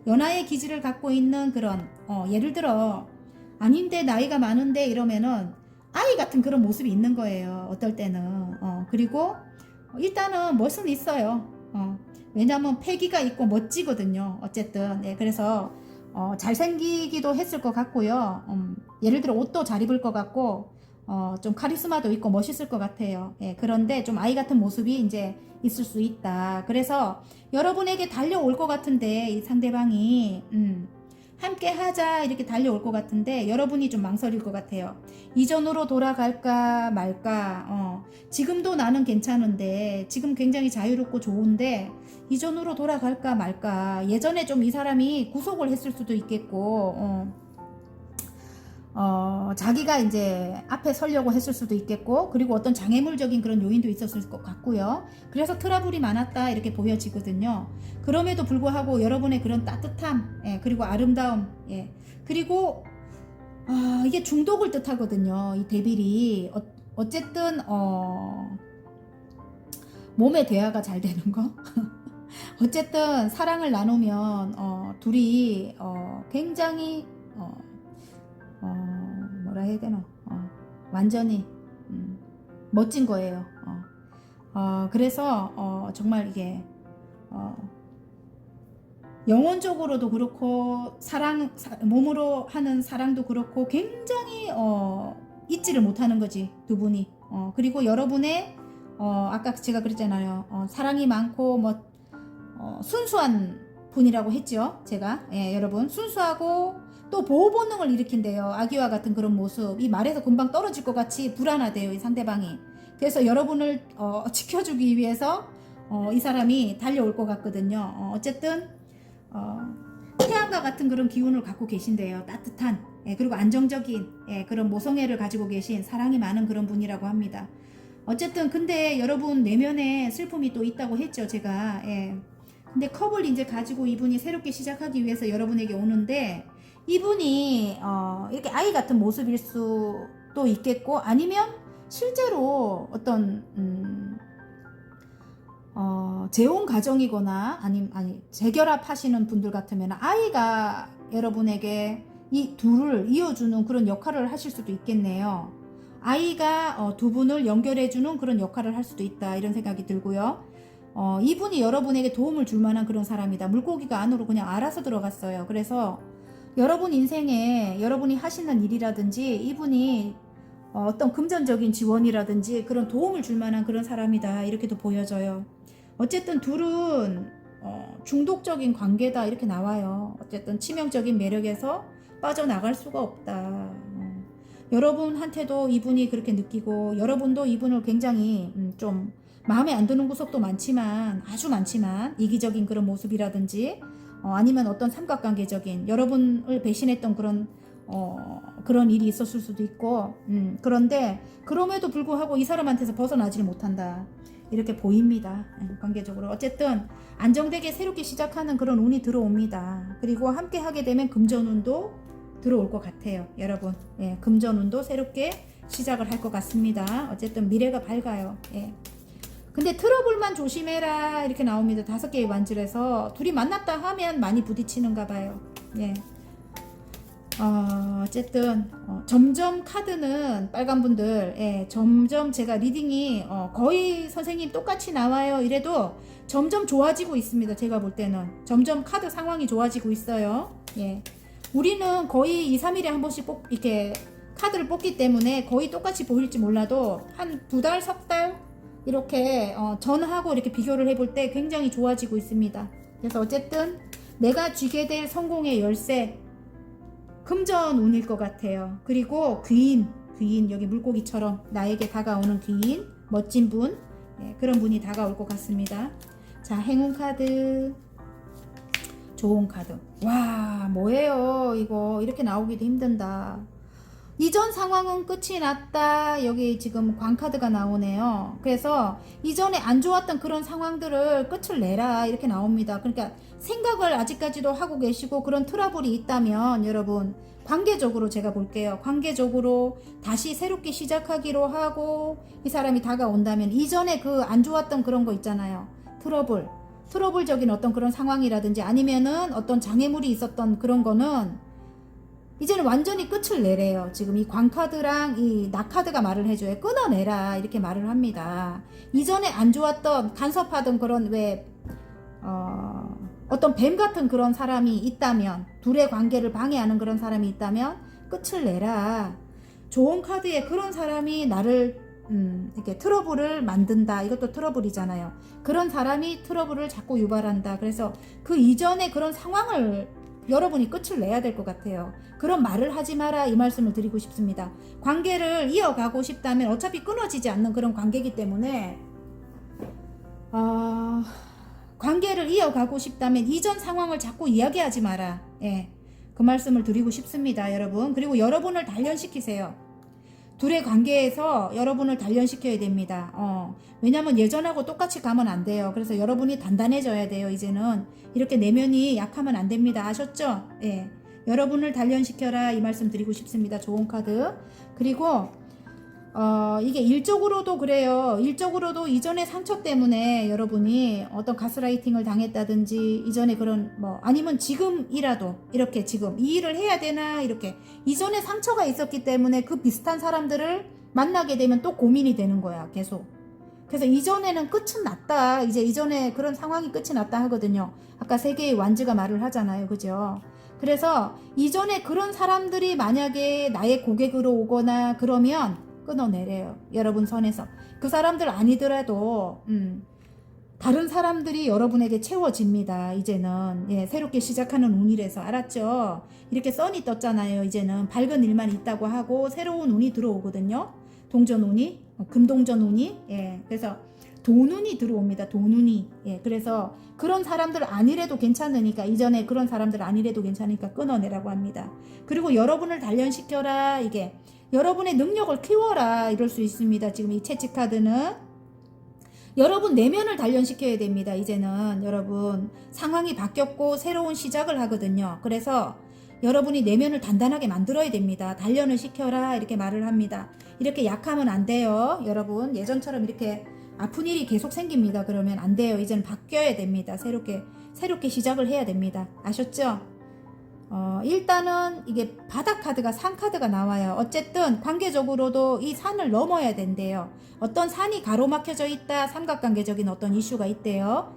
연하의 기질을 갖고 있는 그런 예를 들어 아닌데 나이가 많은데 이러면은 아이 같은 그런 모습이 있는 거예요. 어떨 때는 그리고 일단은 멋은 있어요. 왜냐면 패기가 있고 멋지거든요. 어쨌든 그래서 잘생기기도 했을 것 같고요. 예를 들어 옷도 잘 입을 것 같고 좀 카리스마도 있고 멋있을 것 같아요. 그런데 좀 아이 같은 모습이 이제 있을 수 있다. 그래서 여러분에게 달려올 것 같은데 이 상대방이 함께 하자 이렇게 달려올 것 같은데 여러분이 좀 망설일 것 같아요. 이전으로 돌아갈까 말까. 지금도 나는 괜찮은데 지금 굉장히 자유롭고 좋은데 이전으로 돌아갈까 말까. 예전에 좀 이 사람이 구속을 했을 수도 있겠고 자기가 이제 앞에 서려고 했을 수도 있겠고 그리고 어떤 장애물적인 그런 요인도 있었을 것 같고요. 그래서 트러블이 많았다 이렇게 보여지거든요. 그럼에도 불구하고 여러분의 그런 따뜻함 그리고 아름다움 그리고 이게 중독을 뜻하거든요. 이 데빌이 어쨌든 몸의 대화가 잘 되는 거 어쨌든 사랑을 나누면 둘이 굉장히 뭐라 해야 되나 완전히 멋진 거예요. 그래서 정말 이게 영혼적으로도 그렇고 몸으로 하는 사랑도 그렇고 굉장히 잊지를 못하는 거지 두 분이. 그리고 여러분의 아까 제가 그랬잖아요. 사랑이 많고 순수한 분이라고 했죠. 제가 여러분 순수하고 또 보호 본능을 일으킨대요. 아기와 같은 그런 모습. 이 말에서 금방 떨어질 것 같이 불안하대요. 이 상대방이. 그래서 여러분을 지켜주기 위해서 이 사람이 달려올 것 같거든요. 어쨌든 태양과 같은 그런 기운을 갖고 계신데요. 따뜻한 그리고 안정적인 그런 모성애를 가지고 계신 사랑이 많은 그런 분이라고 합니다. 어쨌든 근데 여러분 내면에 슬픔이 또 있다고 했죠. 제가. 근데 컵을 이제 가지고 이분이 새롭게 시작하기 위해서 여러분에게 오는데 이분이 이렇게 아이 같은 모습일 수도 있겠고 아니면 실제로 어떤 재혼 가정이거나 아니 재결합 하시는 분들 같으면 아이가 여러분에게 이 둘을 이어주는 그런 역할을 하실 수도 있겠네요. 아이가 두 분을 연결해주는 그런 역할을 할 수도 있다 이런 생각이 들고요. 이분이 여러분에게 도움을 줄 만한 그런 사람이다. 물고기가 안으로 그냥 알아서 들어갔어요. 그래서 여러분 인생에 여러분이 하시는 일이라든지 이분이 어떤 금전적인 지원이라든지 그런 도움을 줄 만한 그런 사람이다 이렇게도 보여져요. 어쨌든 둘은 중독적인 관계다 이렇게 나와요. 어쨌든 치명적인 매력에서 빠져나갈 수가 없다. 여러분한테도 이분이 그렇게 느끼고 여러분도 이분을 굉장히 좀 마음에 안 드는 구석도 많지만 아주 많지만 이기적인 그런 모습이라든지 아니면 어떤 삼각관계적인 여러분을 배신했던 그런 일이 있었을 수도 있고 그런데 그럼에도 불구하고 이 사람한테서 벗어나지를 못한다 이렇게 보입니다. 관계적으로 어쨌든 안정되게 새롭게 시작하는 그런 운이 들어옵니다. 그리고 함께 하게 되면 금전운도 들어올 것 같아요. 여러분 금전운도 새롭게 시작을 할 것 같습니다. 어쨌든 미래가 밝아요. 근데 트러블만 조심해라 이렇게 나옵니다. 5개의 완질에서 둘이 만났다 하면 많이 부딪히는가 봐요. 어쨌든 점점 카드는 빨간 분들 점점 제가 리딩이 거의 선생님 똑같이 나와요. 이래도 점점 좋아지고 있습니다. 제가 볼 때는 점점 카드 상황이 좋아지고 있어요. 우리는 거의 2, 3일에 한 번씩 이렇게 카드를 뽑기 때문에 거의 똑같이 보일지 몰라도 한 2달, 3달 이렇게 전하고 이렇게 비교를 해볼 때 굉장히 좋아지고 있습니다. 그래서 어쨌든 내가 쥐게 될 성공의 열쇠 금전 운일 것 같아요. 그리고 귀인 여기 물고기처럼 나에게 다가오는 귀인 멋진 분 그런 분이 다가올 것 같습니다. 자, 행운 카드 좋은 카드. 와 뭐예요 이거 이렇게 나오기도 힘든다. 이전 상황은 끝이 났다. 여기 지금 광카드가 나오네요. 그래서 이전에 안 좋았던 그런 상황들을 끝을 내라 이렇게 나옵니다. 그러니까 생각을 아직까지도 하고 계시고 그런 트러블이 있다면 여러분 관계적으로 제가 볼게요. 관계적으로 다시 새롭게 시작하기로 하고 이 사람이 다가온다면 이전에 그 안 좋았던 그런 거 있잖아요. 트러블적인 어떤 그런 상황이라든지 아니면은 어떤 장애물이 있었던 그런 거는 이제는 완전히 끝을 내래요. 지금 이 광카드랑 이 낙카드가 말을 해줘요. 끊어내라 이렇게 말을 합니다. 이전에 안 좋았던 간섭하던 그런 어떤 뱀 같은 그런 사람이 있다면 둘의 관계를 방해하는 그런 사람이 있다면 끝을 내라. 좋은 카드에 그런 사람이 나를 이렇게 트러블을 만든다. 이것도 트러블이잖아요. 그런 사람이 트러블을 자꾸 유발한다. 그래서 그 이전에 그런 상황을 여러분이 끝을 내야 될 것 같아요. 그런 말을 하지 마라 이 말씀을 드리고 싶습니다. 관계를 이어가고 싶다면 어차피 끊어지지 않는 그런 관계이기 때문에 관계를 이어가고 싶다면 이전 상황을 자꾸 이야기하지 마라. 그 말씀을 드리고 싶습니다. 여러분. 그리고 여러분을 단련시키세요. 둘의 관계에서 여러분을 단련시켜야 됩니다. 왜냐면 예전하고 똑같이 가면 안 돼요. 그래서 여러분이 단단해져야 돼요. 이제는 이렇게 내면이 약하면 안 됩니다. 아셨죠? 여러분을 단련시켜라 이 말씀 드리고 싶습니다. 좋은 카드. 그리고 이게 일적으로도 그래요. 일적으로도 이전의 상처 때문에 여러분이 어떤 가스라이팅을 당했다든지 이전에 그런 아니면 지금이라도 이렇게 지금 이 일을 해야 되나 이렇게 이전에 상처가 있었기 때문에 그 비슷한 사람들을 만나게 되면 또 고민이 되는 거야. 계속. 그래서 이전에는 끝은 났다. 이제 이전에 그런 상황이 끝이 났다 하거든요. 아까 3개의 완즈가 말을 하잖아요. 그죠? 그래서 이전에 그런 사람들이 만약에 나의 고객으로 오거나 그러면 끊어내래요. 여러분 선에서. 그 사람들 아니더라도 다른 사람들이 여러분에게 채워집니다. 이제는 예, 새롭게 시작하는 운이라서 알았죠? 이렇게 선이 떴잖아요. 이제는 밝은 일만 있다고 하고 새로운 운이 들어오거든요. 동전 운이 금동전 운이 예, 그래서 돈운이 들어옵니다. 돈운이 예, 그래서 그런 사람들 아니래도 괜찮으니까 이전에 그런 사람들 아니래도 괜찮으니까 끊어내라고 합니다. 그리고 여러분을 단련시켜라 이게 여러분의 능력을 키워라 이럴 수 있습니다. 지금 이 채찍 카드는 여러분 내면을 단련시켜야 됩니다. 이제는 여러분 상황이 바뀌었고 새로운 시작을 하거든요. 그래서 여러분이 내면을 단단하게 만들어야 됩니다. 단련을 시켜라 이렇게 말을 합니다. 이렇게 약하면 안 돼요. 여러분 예전처럼 이렇게 아픈 일이 계속 생깁니다. 그러면 안 돼요. 이제는 바뀌어야 됩니다. 새롭게 시작을 해야 됩니다. 아셨죠? 일단은 이게 바닥 카드가 산 카드가 나와요. 어쨌든 관계적으로도 이 산을 넘어야 된대요. 어떤 산이 가로막혀져 있다. 삼각관계적인 어떤 이슈가 있대요.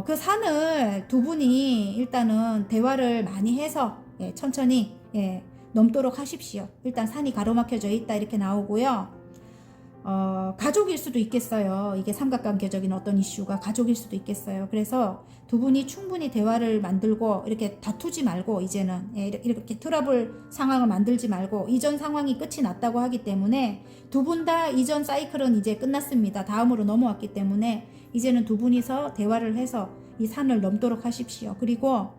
그 산을 두 분이 일단은 대화를 많이 해서 예, 천천히 예, 넘도록 하십시오. 일단 산이 가로막혀져 있다 이렇게 나오고요. 가족일 수도 있겠어요. 이게 삼각관계적인 어떤 이슈가 가족일 수도 있겠어요. 그래서 두 분이 충분히 대화를 만들고 이렇게 다투지 말고 이제는 예, 이렇게 트러블 상황을 만들지 말고 이전 상황이 끝이 났다고 하기 때문에 두 분 다 이전 사이클은 이제 끝났습니다. 다음으로 넘어왔기 때문에 이제는 두 분이서 대화를 해서 이 산을 넘도록 하십시오. 그리고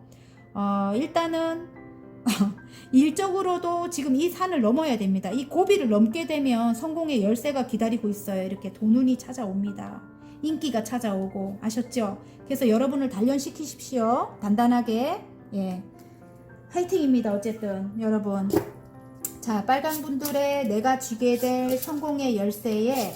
일단은 일적으로도 지금 이 산을 넘어야 됩니다. 이 고비를 넘게 되면 성공의 열쇠가 기다리고 있어요. 이렇게 돈운이 찾아옵니다. 인기가 찾아오고 아셨죠? 그래서 여러분을 단련시키십시오. 단단하게 예, 화이팅입니다. 어쨌든 여러분 자 빨간 분들의 내가 쥐게 될 성공의 열쇠에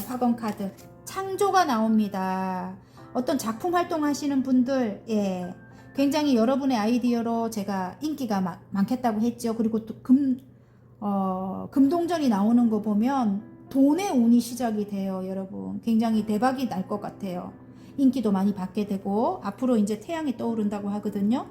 화건 카드 창조가 나옵니다. 어떤 작품 활동하시는 분들 예. 굉장히 여러분의 아이디어로 제가 인기가 많겠다고 했죠. 그리고 또 금동전이 나오는 거 보면 돈의 운이 시작이 돼요. 여러분 굉장히 대박이 날 것 같아요. 인기도 많이 받게 되고 앞으로 이제 태양이 떠오른다고 하거든요.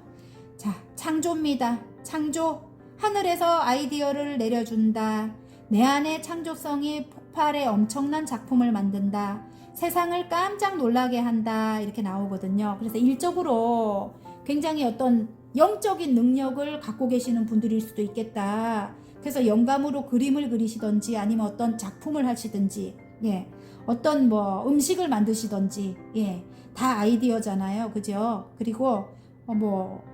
자 창조입니다. 창조 하늘에서 아이디어를 내려준다. 내 안의 창조성이 폭발해 엄청난 작품을 만든다. 세상을 깜짝 놀라게 한다. 이렇게 나오거든요. 그래서 일적으로 굉장히 어떤 영적인 능력을 갖고 계시는 분들일 수도 있겠다. 그래서 영감으로 그림을 그리시던지 아니면 어떤 작품을 하시든지 예. 어떤 뭐 음식을 만드시던지 예. 다 아이디어잖아요. 그죠? 그리고 뭐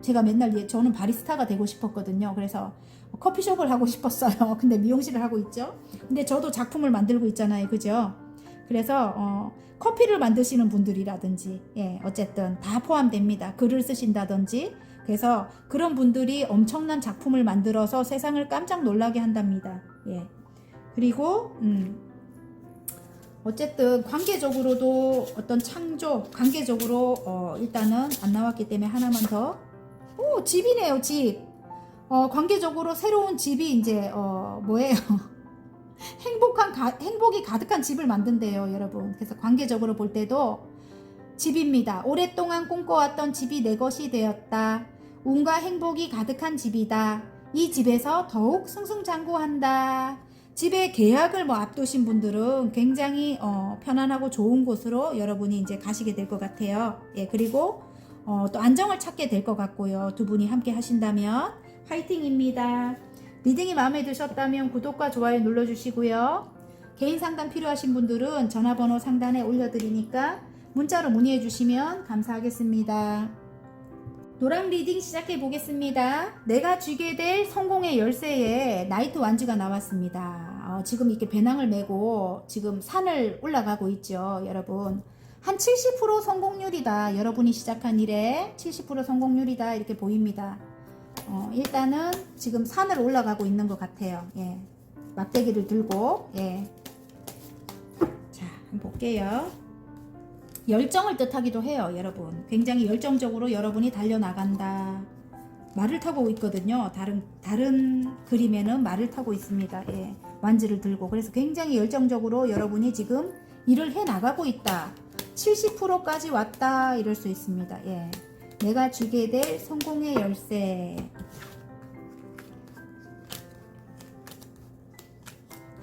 제가 맨날 저는 바리스타가 되고 싶었거든요. 그래서 커피숍을 하고 싶었어요. 근데 미용실을 하고 있죠. 근데 저도 작품을 만들고 있잖아요. 그죠? 그래서 커피를 만드시는 분들이라든지 예, 어쨌든 다 포함됩니다. 글을 쓰신다든지 그래서 그런 분들이 엄청난 작품을 만들어서 세상을 깜짝 놀라게 한답니다. 예. 그리고 어쨌든 관계적으로도 어떤 창조 관계적으로 일단은 안 나왔기 때문에 하나만 더 집이네요. 집 관계적으로 새로운 집이 이제 뭐예요? 행복이 가득한 집을 만든대요, 여러분. 그래서 관계적으로 볼 때도 집입니다. 오랫동안 꿈꿔왔던 집이 내 것이 되었다. 운과 행복이 가득한 집이다. 이 집에서 더욱 승승장구한다. 집에 계약을 앞두신 분들은 굉장히 편안하고 좋은 곳으로 여러분이 이제 가시게 될 것 같아요. 예, 그리고 또 안정을 찾게 될 것 같고요. 두 분이 함께 하신다면 화이팅입니다. 리딩이 마음에 드셨다면 구독과 좋아요 눌러주시고요. 개인 상담 필요하신 분들은 전화번호 상단에 올려드리니까 문자로 문의해 주시면 감사하겠습니다. 노랑 리딩 시작해 보겠습니다. 내가 쥐게 될 성공의 열쇠에 나이트 완즈가 나왔습니다. 지금 이렇게 배낭을 메고 지금 산을 올라가고 있죠. 여러분 한 70% 성공률이다. 여러분이 시작한 일에 70% 성공률이다. 이렇게 보입니다. 일단은 지금 산을 올라가고 있는 것 같아요. 예. 막대기를 들고 예. 자, 한번 볼게요. 열정을 뜻하기도 해요. 여러분 굉장히 열정적으로 여러분이 달려나간다. 말을 타고 있거든요. 다른 그림에는 말을 타고 있습니다. 예. 완지를 들고 그래서 굉장히 열정적으로 여러분이 지금 일을 해 나가고 있다. 70%까지 왔다 이럴 수 있습니다. 예. 내가 주게 될 성공의 열쇠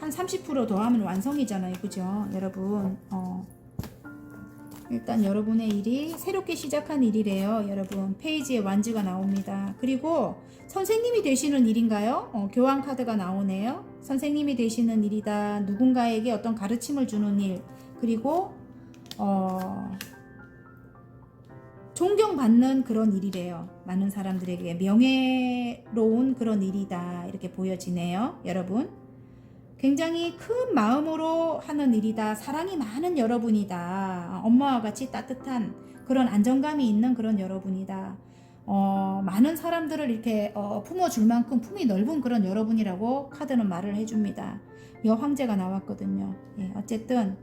한 30% 더하면 완성이잖아요. 그죠? 여러분 일단 여러분의 일이 새롭게 시작한 일이래요. 여러분 페이지에 완주가 나옵니다. 그리고 선생님이 되시는 일인가요? 교환 카드가 나오네요. 선생님이 되시는 일이다. 누군가에게 어떤 가르침을 주는 일. 그리고 존경받는 그런 일이래요. 많은 사람들에게 명예로운 그런 일이다. 이렇게 보여지네요. 여러분 굉장히 큰 마음으로 하는 일이다. 사랑이 많은 여러분이다. 엄마와 같이 따뜻한 그런 안정감이 있는 그런 여러분이다. 많은 사람들을 이렇게 품어줄 만큼 품이 넓은 그런 여러분이라고 카드는 말을 해줍니다. 여황제가 나왔거든요. 예, 어쨌든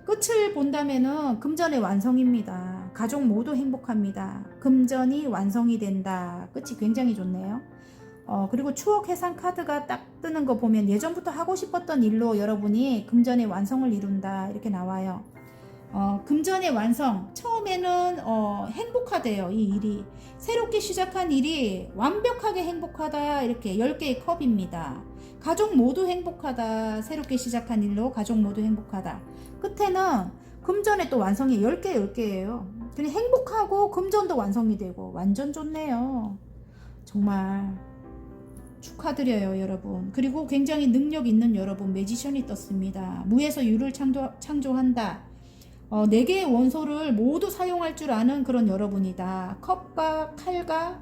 끝을 본다면은 금전의 완성입니다. 가족 모두 행복합니다. 금전이 완성이 된다. 끝이 굉장히 좋네요. 그리고 추억 해상 카드가 딱 뜨는 거 보면 예전부터 하고 싶었던 일로 여러분이 금전의 완성을 이룬다 이렇게 나와요. 금전의 완성 처음에는 행복하대요. 이 일이 새롭게 시작한 일이 완벽하게 행복하다 이렇게 10개의 컵입니다. 가족 모두 행복하다. 새롭게 시작한 일로 가족 모두 행복하다. 끝에는 금전의 또 완성이 10개예요. 그냥 행복하고 금전도 완성이 되고 완전 좋네요. 정말 축하드려요 여러분. 그리고 굉장히 능력 있는 여러분 매지션이 떴습니다. 무에서 유를 창조한다. 4개의 원소를 모두 사용할 줄 아는 그런 여러분이다. 컵과 칼과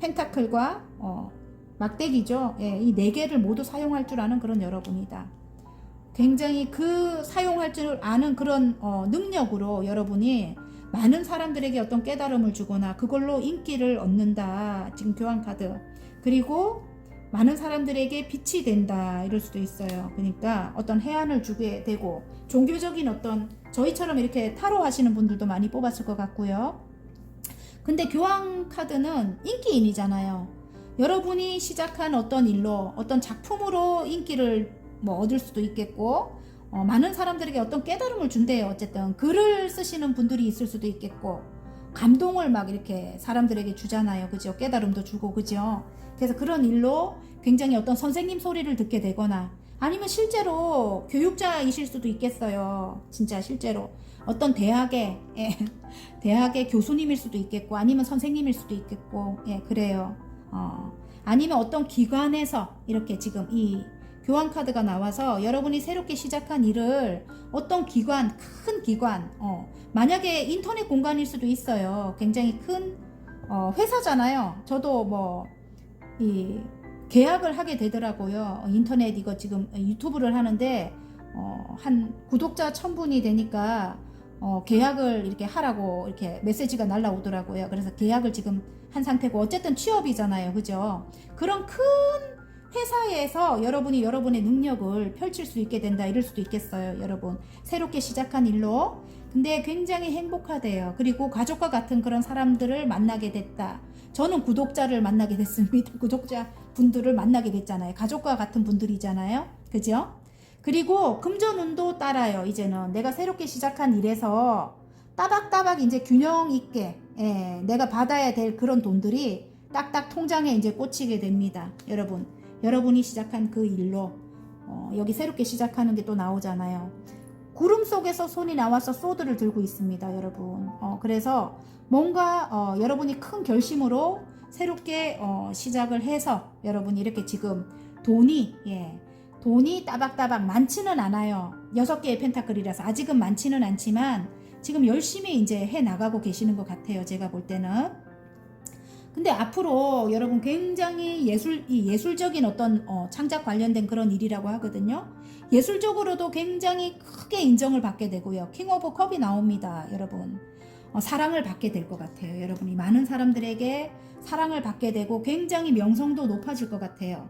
펜타클과 막대기죠. 예, 이 4개를 모두 사용할 줄 아는 그런 여러분이다. 굉장히 그 사용할 줄 아는 그런 능력으로 여러분이 많은 사람들에게 어떤 깨달음을 주거나 그걸로 인기를 얻는다. 지금 교환 카드. 그리고 많은 사람들에게 빛이 된다. 이럴 수도 있어요. 그러니까 어떤 해안을 주게 되고 종교적인 어떤 저희처럼 이렇게 타로 하시는 분들도 많이 뽑았을 것 같고요. 근데 교환 카드는 인기인이잖아요. 여러분이 시작한 어떤 일로 어떤 작품으로 인기를 얻을 수도 있겠고 많은 사람들에게 어떤 깨달음을 준대요. 어쨌든 글을 쓰시는 분들이 있을 수도 있겠고 감동을 막 이렇게 사람들에게 주잖아요. 그죠? 깨달음도 주고 그죠? 그래서 그런 일로 굉장히 어떤 선생님 소리를 듣게 되거나 아니면 실제로 교육자이실 수도 있겠어요. 진짜 실제로 어떤 대학의 교수님일 수도 있겠고 아니면 선생님일 수도 있겠고 그래요. 아니면 어떤 기관에서 이렇게 지금 이 교환 카드가 나와서 여러분이 새롭게 시작한 일을 어떤 기관, 큰 기관, 만약에 인터넷 공간일 수도 있어요. 굉장히 큰 회사잖아요. 저도 이 계약을 하게 되더라고요. 인터넷 이거 지금 유튜브를 하는데 한 구독자 1000분이 되니까 계약을 이렇게 하라고 이렇게 메시지가 날라오더라고요. 그래서 계약을 지금 한 상태고 어쨌든 취업이잖아요. 그죠? 그런 큰 회사에서 여러분이 여러분의 능력을 펼칠 수 있게 된다 이럴 수도 있겠어요. 여러분 새롭게 시작한 일로 근데 굉장히 행복하대요. 그리고 가족과 같은 그런 사람들을 만나게 됐다. 저는 구독자를 만나게 됐습니다. 구독자 분들을 만나게 됐잖아요. 가족과 같은 분들이잖아요. 그죠? 그리고 금전운도 따라요. 이제는 내가 새롭게 시작한 일에서 따박따박 이제 균형 있게 내가 받아야 될 그런 돈들이 딱딱 통장에 이제 꽂히게 됩니다. 여러분이 시작한 그 일로 여기 새롭게 시작하는 게 또 나오잖아요. 구름 속에서 손이 나와서 소드를 들고 있습니다. 여러분 그래서 뭔가 여러분이 큰 결심으로 새롭게 시작을 해서 여러분이 이렇게 지금 돈이 따박따박 많지는 않아요. 6개의 펜타클이라서 아직은 많지는 않지만 지금 열심히 이제 해 나가고 계시는 것 같아요. 제가 볼 때는. 근데 앞으로 여러분 굉장히 예술적인 어떤 창작 관련된 그런 일이라고 하거든요. 예술적으로도 굉장히 크게 인정을 받게 되고요. 킹 오브 컵이 나옵니다. 여러분 사랑을 받게 될 것 같아요. 여러분이 많은 사람들에게 사랑을 받게 되고 굉장히 명성도 높아질 것 같아요.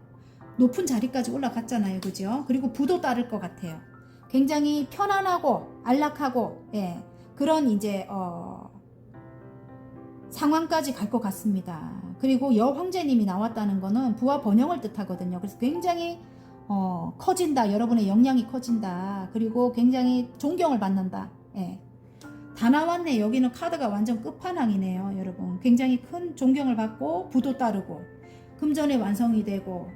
높은 자리까지 올라갔잖아요. 그죠? 그리고 부도 따를 것 같아요. 굉장히 편안하고 안락하고 그런 이제 상황까지 갈 것 같습니다. 그리고 여황제님이 나왔다는 거는 부와 번영을 뜻하거든요. 그래서 굉장히 커진다. 여러분의 역량이 커진다. 그리고 굉장히 존경을 받는다. 다 나왔네. 여기는 카드가 완전 끝판왕이네요. 여러분 굉장히 큰 존경을 받고 부도 따르고 금전의 완성이 되고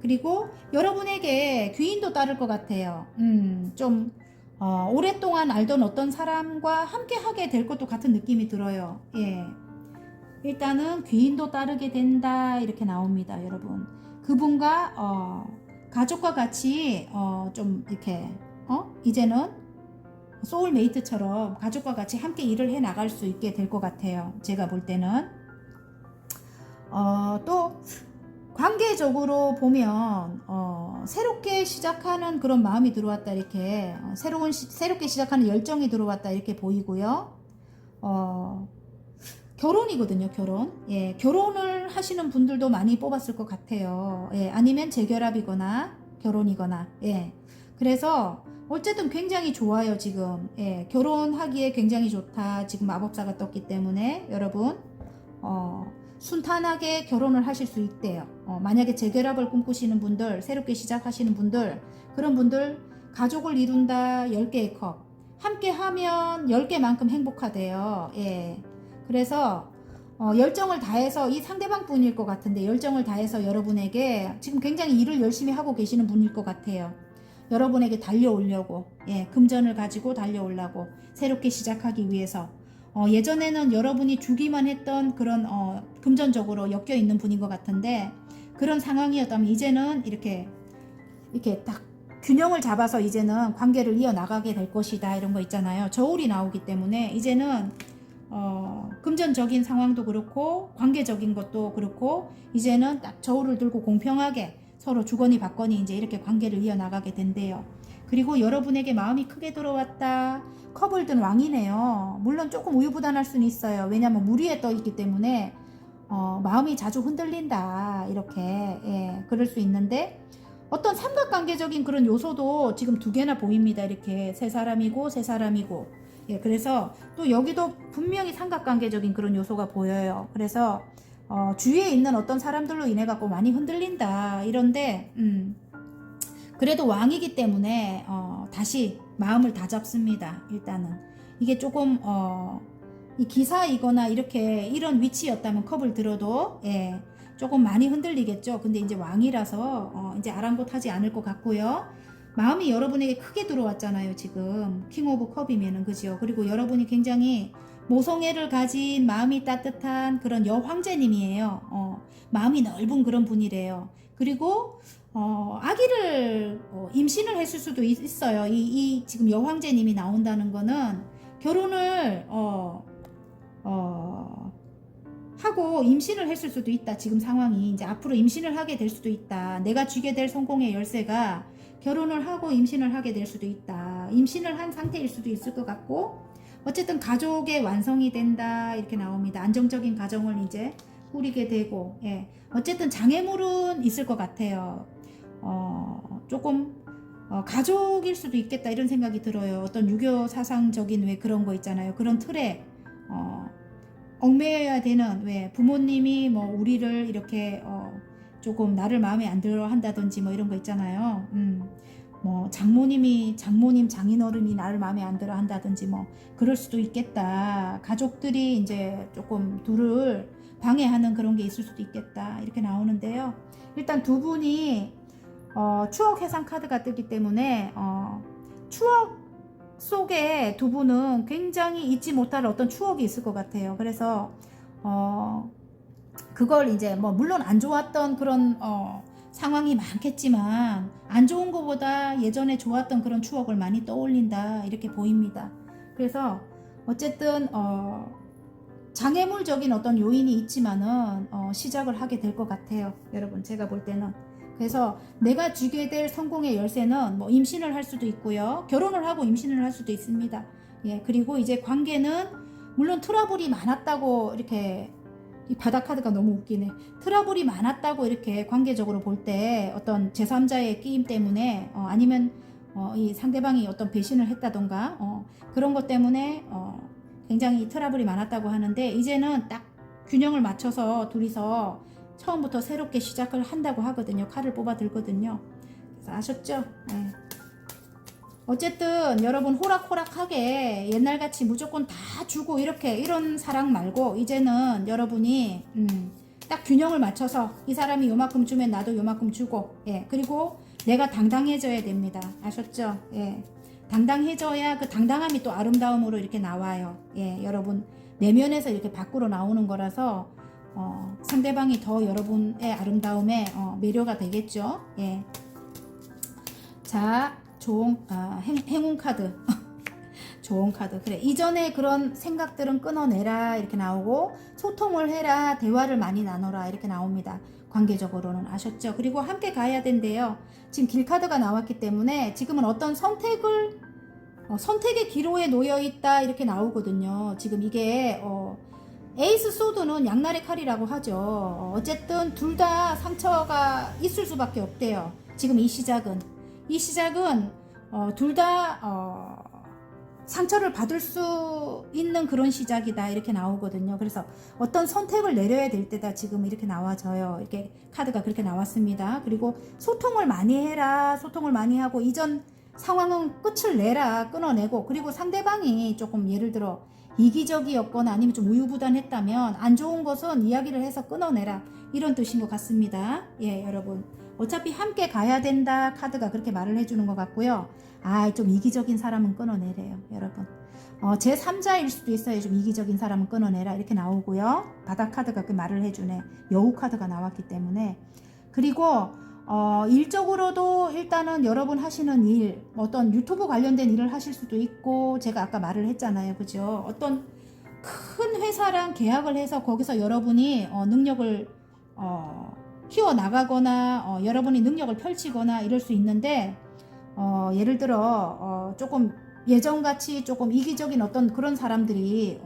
그리고 여러분에게 귀인도 따를 것 같아요. 좀 오랫동안 알던 어떤 사람과 함께 하게 될 것도 같은 느낌이 들어요. 예. 일단은 귀인도 따르게 된다 이렇게 나옵니다, 여러분. 그분과 가족과 같이 좀 이렇게 이제는 소울메이트처럼 가족과 같이 함께 일을 해 나갈 수 있게 될 것 같아요. 제가 볼 때는 또 관계적으로 보면 새롭게 시작하는 그런 마음이 들어왔다 이렇게 새롭게 시작하는 열정이 들어왔다 이렇게 보이고요. 결혼이거든요, 결혼. 예, 결혼을 하시는 분들도 많이 뽑았을 것 같아요. 예, 아니면 재결합이거나 결혼이거나. 예, 그래서 어쨌든 굉장히 좋아요, 지금. 예, 결혼하기에 굉장히 좋다. 지금 마법사가 떴기 때문에 여러분 순탄하게 결혼을 하실 수 있대요. 만약에 재결합을 꿈꾸시는 분들, 새롭게 시작하시는 분들, 그런 분들 가족을 이룬다 10개의 컵. 함께 하면 10개만큼 행복하대요. 예. 그래서 열정을 다해서 이 상대방 분일 것 같은데 열정을 다해서 여러분에게 지금 굉장히 일을 열심히 하고 계시는 분일 것 같아요. 여러분에게 달려오려고, 예, 금전을 가지고 달려오려고 새롭게 시작하기 위해서 예전에는 여러분이 주기만 했던 그런 금전적으로 엮여 있는 분인 것 같은데 그런 상황이었다면 이제는 이렇게 딱 균형을 잡아서 이제는 관계를 이어나가게 될 것이다 이런 거 있잖아요. 저울이 나오기 때문에 이제는 금전적인 상황도 그렇고 관계적인 것도 그렇고 이제는 딱 저울을 들고 공평하게 서로 주거니 받거니 이제 이렇게 관계를 이어나가게 된대요. 그리고 여러분에게 마음이 크게 들어왔다. 컵을 든 왕이네요. 물론 조금 우유부단할 수는 있어요. 왜냐하면 물 위에 떠 있기 때문에 마음이 자주 흔들린다 이렇게 예, 그럴 수 있는데 어떤 삼각관계적인 그런 요소도 지금 2개나 보입니다. 이렇게 세 사람이고 세 사람이고 예, 그래서 또 여기도 분명히 삼각관계적인 그런 요소가 보여요. 그래서 주위에 있는 어떤 사람들로 인해 갖고 많이 흔들린다 이런데 그래도 왕이기 때문에 다시 마음을 다잡습니다. 일단은 이게 조금 이 기사이거나 이렇게 이런 위치였다면 컵을 들어도 예, 조금 많이 흔들리겠죠. 근데 이제 왕이라서 이제 아랑곳하지 않을 것 같고요. 마음이 여러분에게 크게 들어왔잖아요. 지금 킹 오브 컵이면은 그죠. 그리고 여러분이 굉장히 모성애를 가진 마음이 따뜻한 그런 여황제님이에요. 마음이 넓은 그런 분이래요. 그리고 아기를 임신을 했을 수도 있어요. 이 지금 여황제님이 나온다는 거는 결혼을 하고 임신을 했을 수도 있다. 지금 상황이 이제 앞으로 임신을 하게 될 수도 있다. 내가 쥐게 될 성공의 열쇠가 결혼을 하고 임신을 하게 될 수도 있다. 임신을 한 상태일 수도 있을 것 같고 어쨌든 가족의 완성이 된다 이렇게 나옵니다. 안정적인 가정을 이제 꾸리게 되고 예. 어쨌든 장애물은 있을 것 같아요. 조금 가족일 수도 있겠다 이런 생각이 들어요. 어떤 유교 사상적인 왜 그런 거 있잖아요. 그런 틀에 얽매여야 되는 왜 부모님이 뭐 우리를 이렇게 조금 나를 마음에 안 들어 한다든지 뭐 이런 거 있잖아요. 뭐 장모님 장인어른이 나를 마음에 안 들어 한다든지 뭐 그럴 수도 있겠다. 가족들이 이제 조금 둘을 방해하는 그런 게 있을 수도 있겠다 이렇게 나오는데요. 일단 두 분이 추억 회상 카드가 뜨기 때문에 추억 속에 두 분은 굉장히 잊지 못할 어떤 추억이 있을 것 같아요. 그래서 그걸 이제 뭐 물론 안 좋았던 그런 상황이 많겠지만 안 좋은 것보다 예전에 좋았던 그런 추억을 많이 떠올린다 이렇게 보입니다. 그래서 어쨌든 장애물적인 어떤 요인이 있지만은 시작을 하게 될 것 같아요. 여러분 제가 볼 때는. 그래서 내가 쥐게 될 성공의 열쇠는 뭐 임신을 할 수도 있고요. 결혼을 하고 임신을 할 수도 있습니다. 예, 그리고 이제 관계는 물론 트러블이 많았다고 이렇게 이 바닥 카드가 너무 웃기네. 트러블이 많았다고 이렇게 관계적으로 볼 때 어떤 제3자의 끼임 때문에 아니면 이 상대방이 어떤 배신을 했다던가 그런 것 때문에 굉장히 트러블이 많았다고 하는데 이제는 딱 균형을 맞춰서 둘이서 처음부터 새롭게 시작을 한다고 하거든요. 칼을 뽑아 들거든요. 그래서 아셨죠? 네. 어쨌든 여러분 호락호락하게 옛날같이 무조건 다 주고 이렇게 이런 사랑 말고 이제는 여러분이 딱 균형을 맞춰서 이 사람이 요만큼 주면 나도 요만큼 주고 예 그리고 내가 당당해져야 됩니다. 아셨죠? 예 당당해져야 그 당당함이 또 아름다움으로 이렇게 나와요. 예, 여러분 내면에서 이렇게 밖으로 나오는 거라서 상대방이 더 여러분의 아름다움에 매료가 되겠죠. 예. 자, 행운 카드. 좋은 카드. 그래, 이전에 그런 생각들은 끊어내라 이렇게 나오고, 소통을 해라, 대화를 많이 나눠라 이렇게 나옵니다. 관계적으로는. 아셨죠? 그리고 함께 가야 된대요. 지금 길 카드가 나왔기 때문에 지금은 어떤 선택의 기로에 놓여 있다 이렇게 나오거든요. 지금 이게 에이스 소드는 양날의 칼이라고 하죠. 어쨌든 둘 다 상처가 있을 수밖에 없대요. 지금 이 시작은 둘 다 상처를 받을 수 있는 그런 시작이다 이렇게 나오거든요. 그래서 어떤 선택을 내려야 될 때다 지금 이렇게 나와져요. 이렇게 카드가 그렇게 나왔습니다. 그리고 소통을 많이 해라. 소통을 많이 하고 이전 상황은 끝을 내라. 끊어내고, 그리고 상대방이 조금 예를 들어 이기적이었거나 아니면 좀 우유부단했다면 안 좋은 것은 이야기를 해서 끊어내라 이런 뜻인 것 같습니다. 예, 여러분 어차피 함께 가야 된다 카드가 그렇게 말을 해주는 것 같고요. 좀 이기적인 사람은 끊어내래요, 여러분. 제3자일 수도 있어요. 좀 이기적인 사람은 끊어내라 이렇게 나오고요. 바닥 카드가 그 말을 해주네. 여우 카드가 나왔기 때문에. 그리고 일적으로도 일단은 여러분 하시는 일, 어떤 유튜브 관련된 일을 하실 수도 있고, 제가 아까 말을 했잖아요, 그죠? 어떤 큰 회사랑 계약을 해서 거기서 여러분이 능력을 키워 나가거나 여러분이 능력을 펼치거나 이럴 수 있는데, 예를 들어 조금 예전같이 조금 이기적인 어떤 그런 사람들이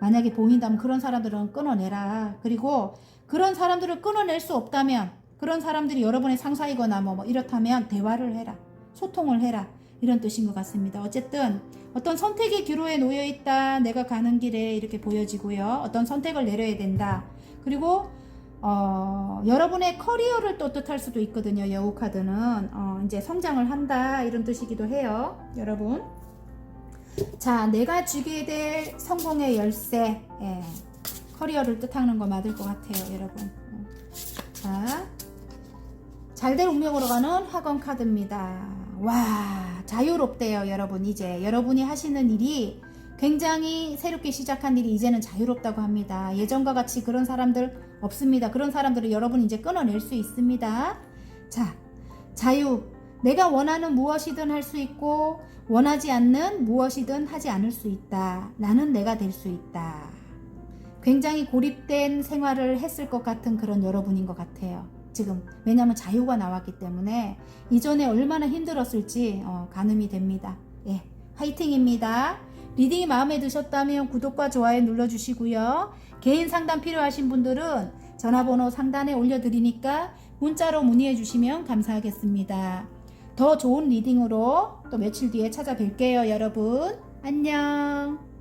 만약에 보인다면 그런 사람들은 끊어내라. 그리고 그런 사람들을 끊어낼 수 없다면, 그런 사람들이 여러분의 상사이거나 뭐 이렇다면 대화를 해라, 소통을 해라 이런 뜻인 것 같습니다. 어쨌든 어떤 선택의 기로에 놓여 있다. 내가 가는 길에 이렇게 보여지고요. 어떤 선택을 내려야 된다. 그리고 여러분의 커리어를 또 뜻할 수도 있거든요. 여우 카드는 이제 성장을 한다 이런 뜻이기도 해요, 여러분. 자, 내가 쥐게 될 성공의 열쇠, 커리어를 뜻하는 거 맞을 것 같아요, 여러분. 자, 잘될 운명으로 가는 학원 카드입니다. 와, 자유롭대요, 여러분. 이제 여러분이 하시는 일이 굉장히 새롭게 시작한 일이 이제는 자유롭다고 합니다. 예전과 같이 그런 사람들 없습니다. 그런 사람들을 여러분이 이제 끊어낼 수 있습니다. 자, 자유. 내가 원하는 무엇이든 할 수 있고 원하지 않는 무엇이든 하지 않을 수 있다. 나는 내가 될 수 있다. 굉장히 고립된 생활을 했을 것 같은 그런 여러분인 것 같아요. 지금 왜냐하면 자유가 나왔기 때문에 이전에 얼마나 힘들었을지 가늠이 됩니다. 예, 화이팅입니다. 리딩이 마음에 드셨다면 구독과 좋아요 눌러주시고요. 개인 상담 필요하신 분들은 전화번호 상단에 올려드리니까 문자로 문의해 주시면 감사하겠습니다. 더 좋은 리딩으로 또 며칠 뒤에 찾아뵐게요, 여러분. 안녕.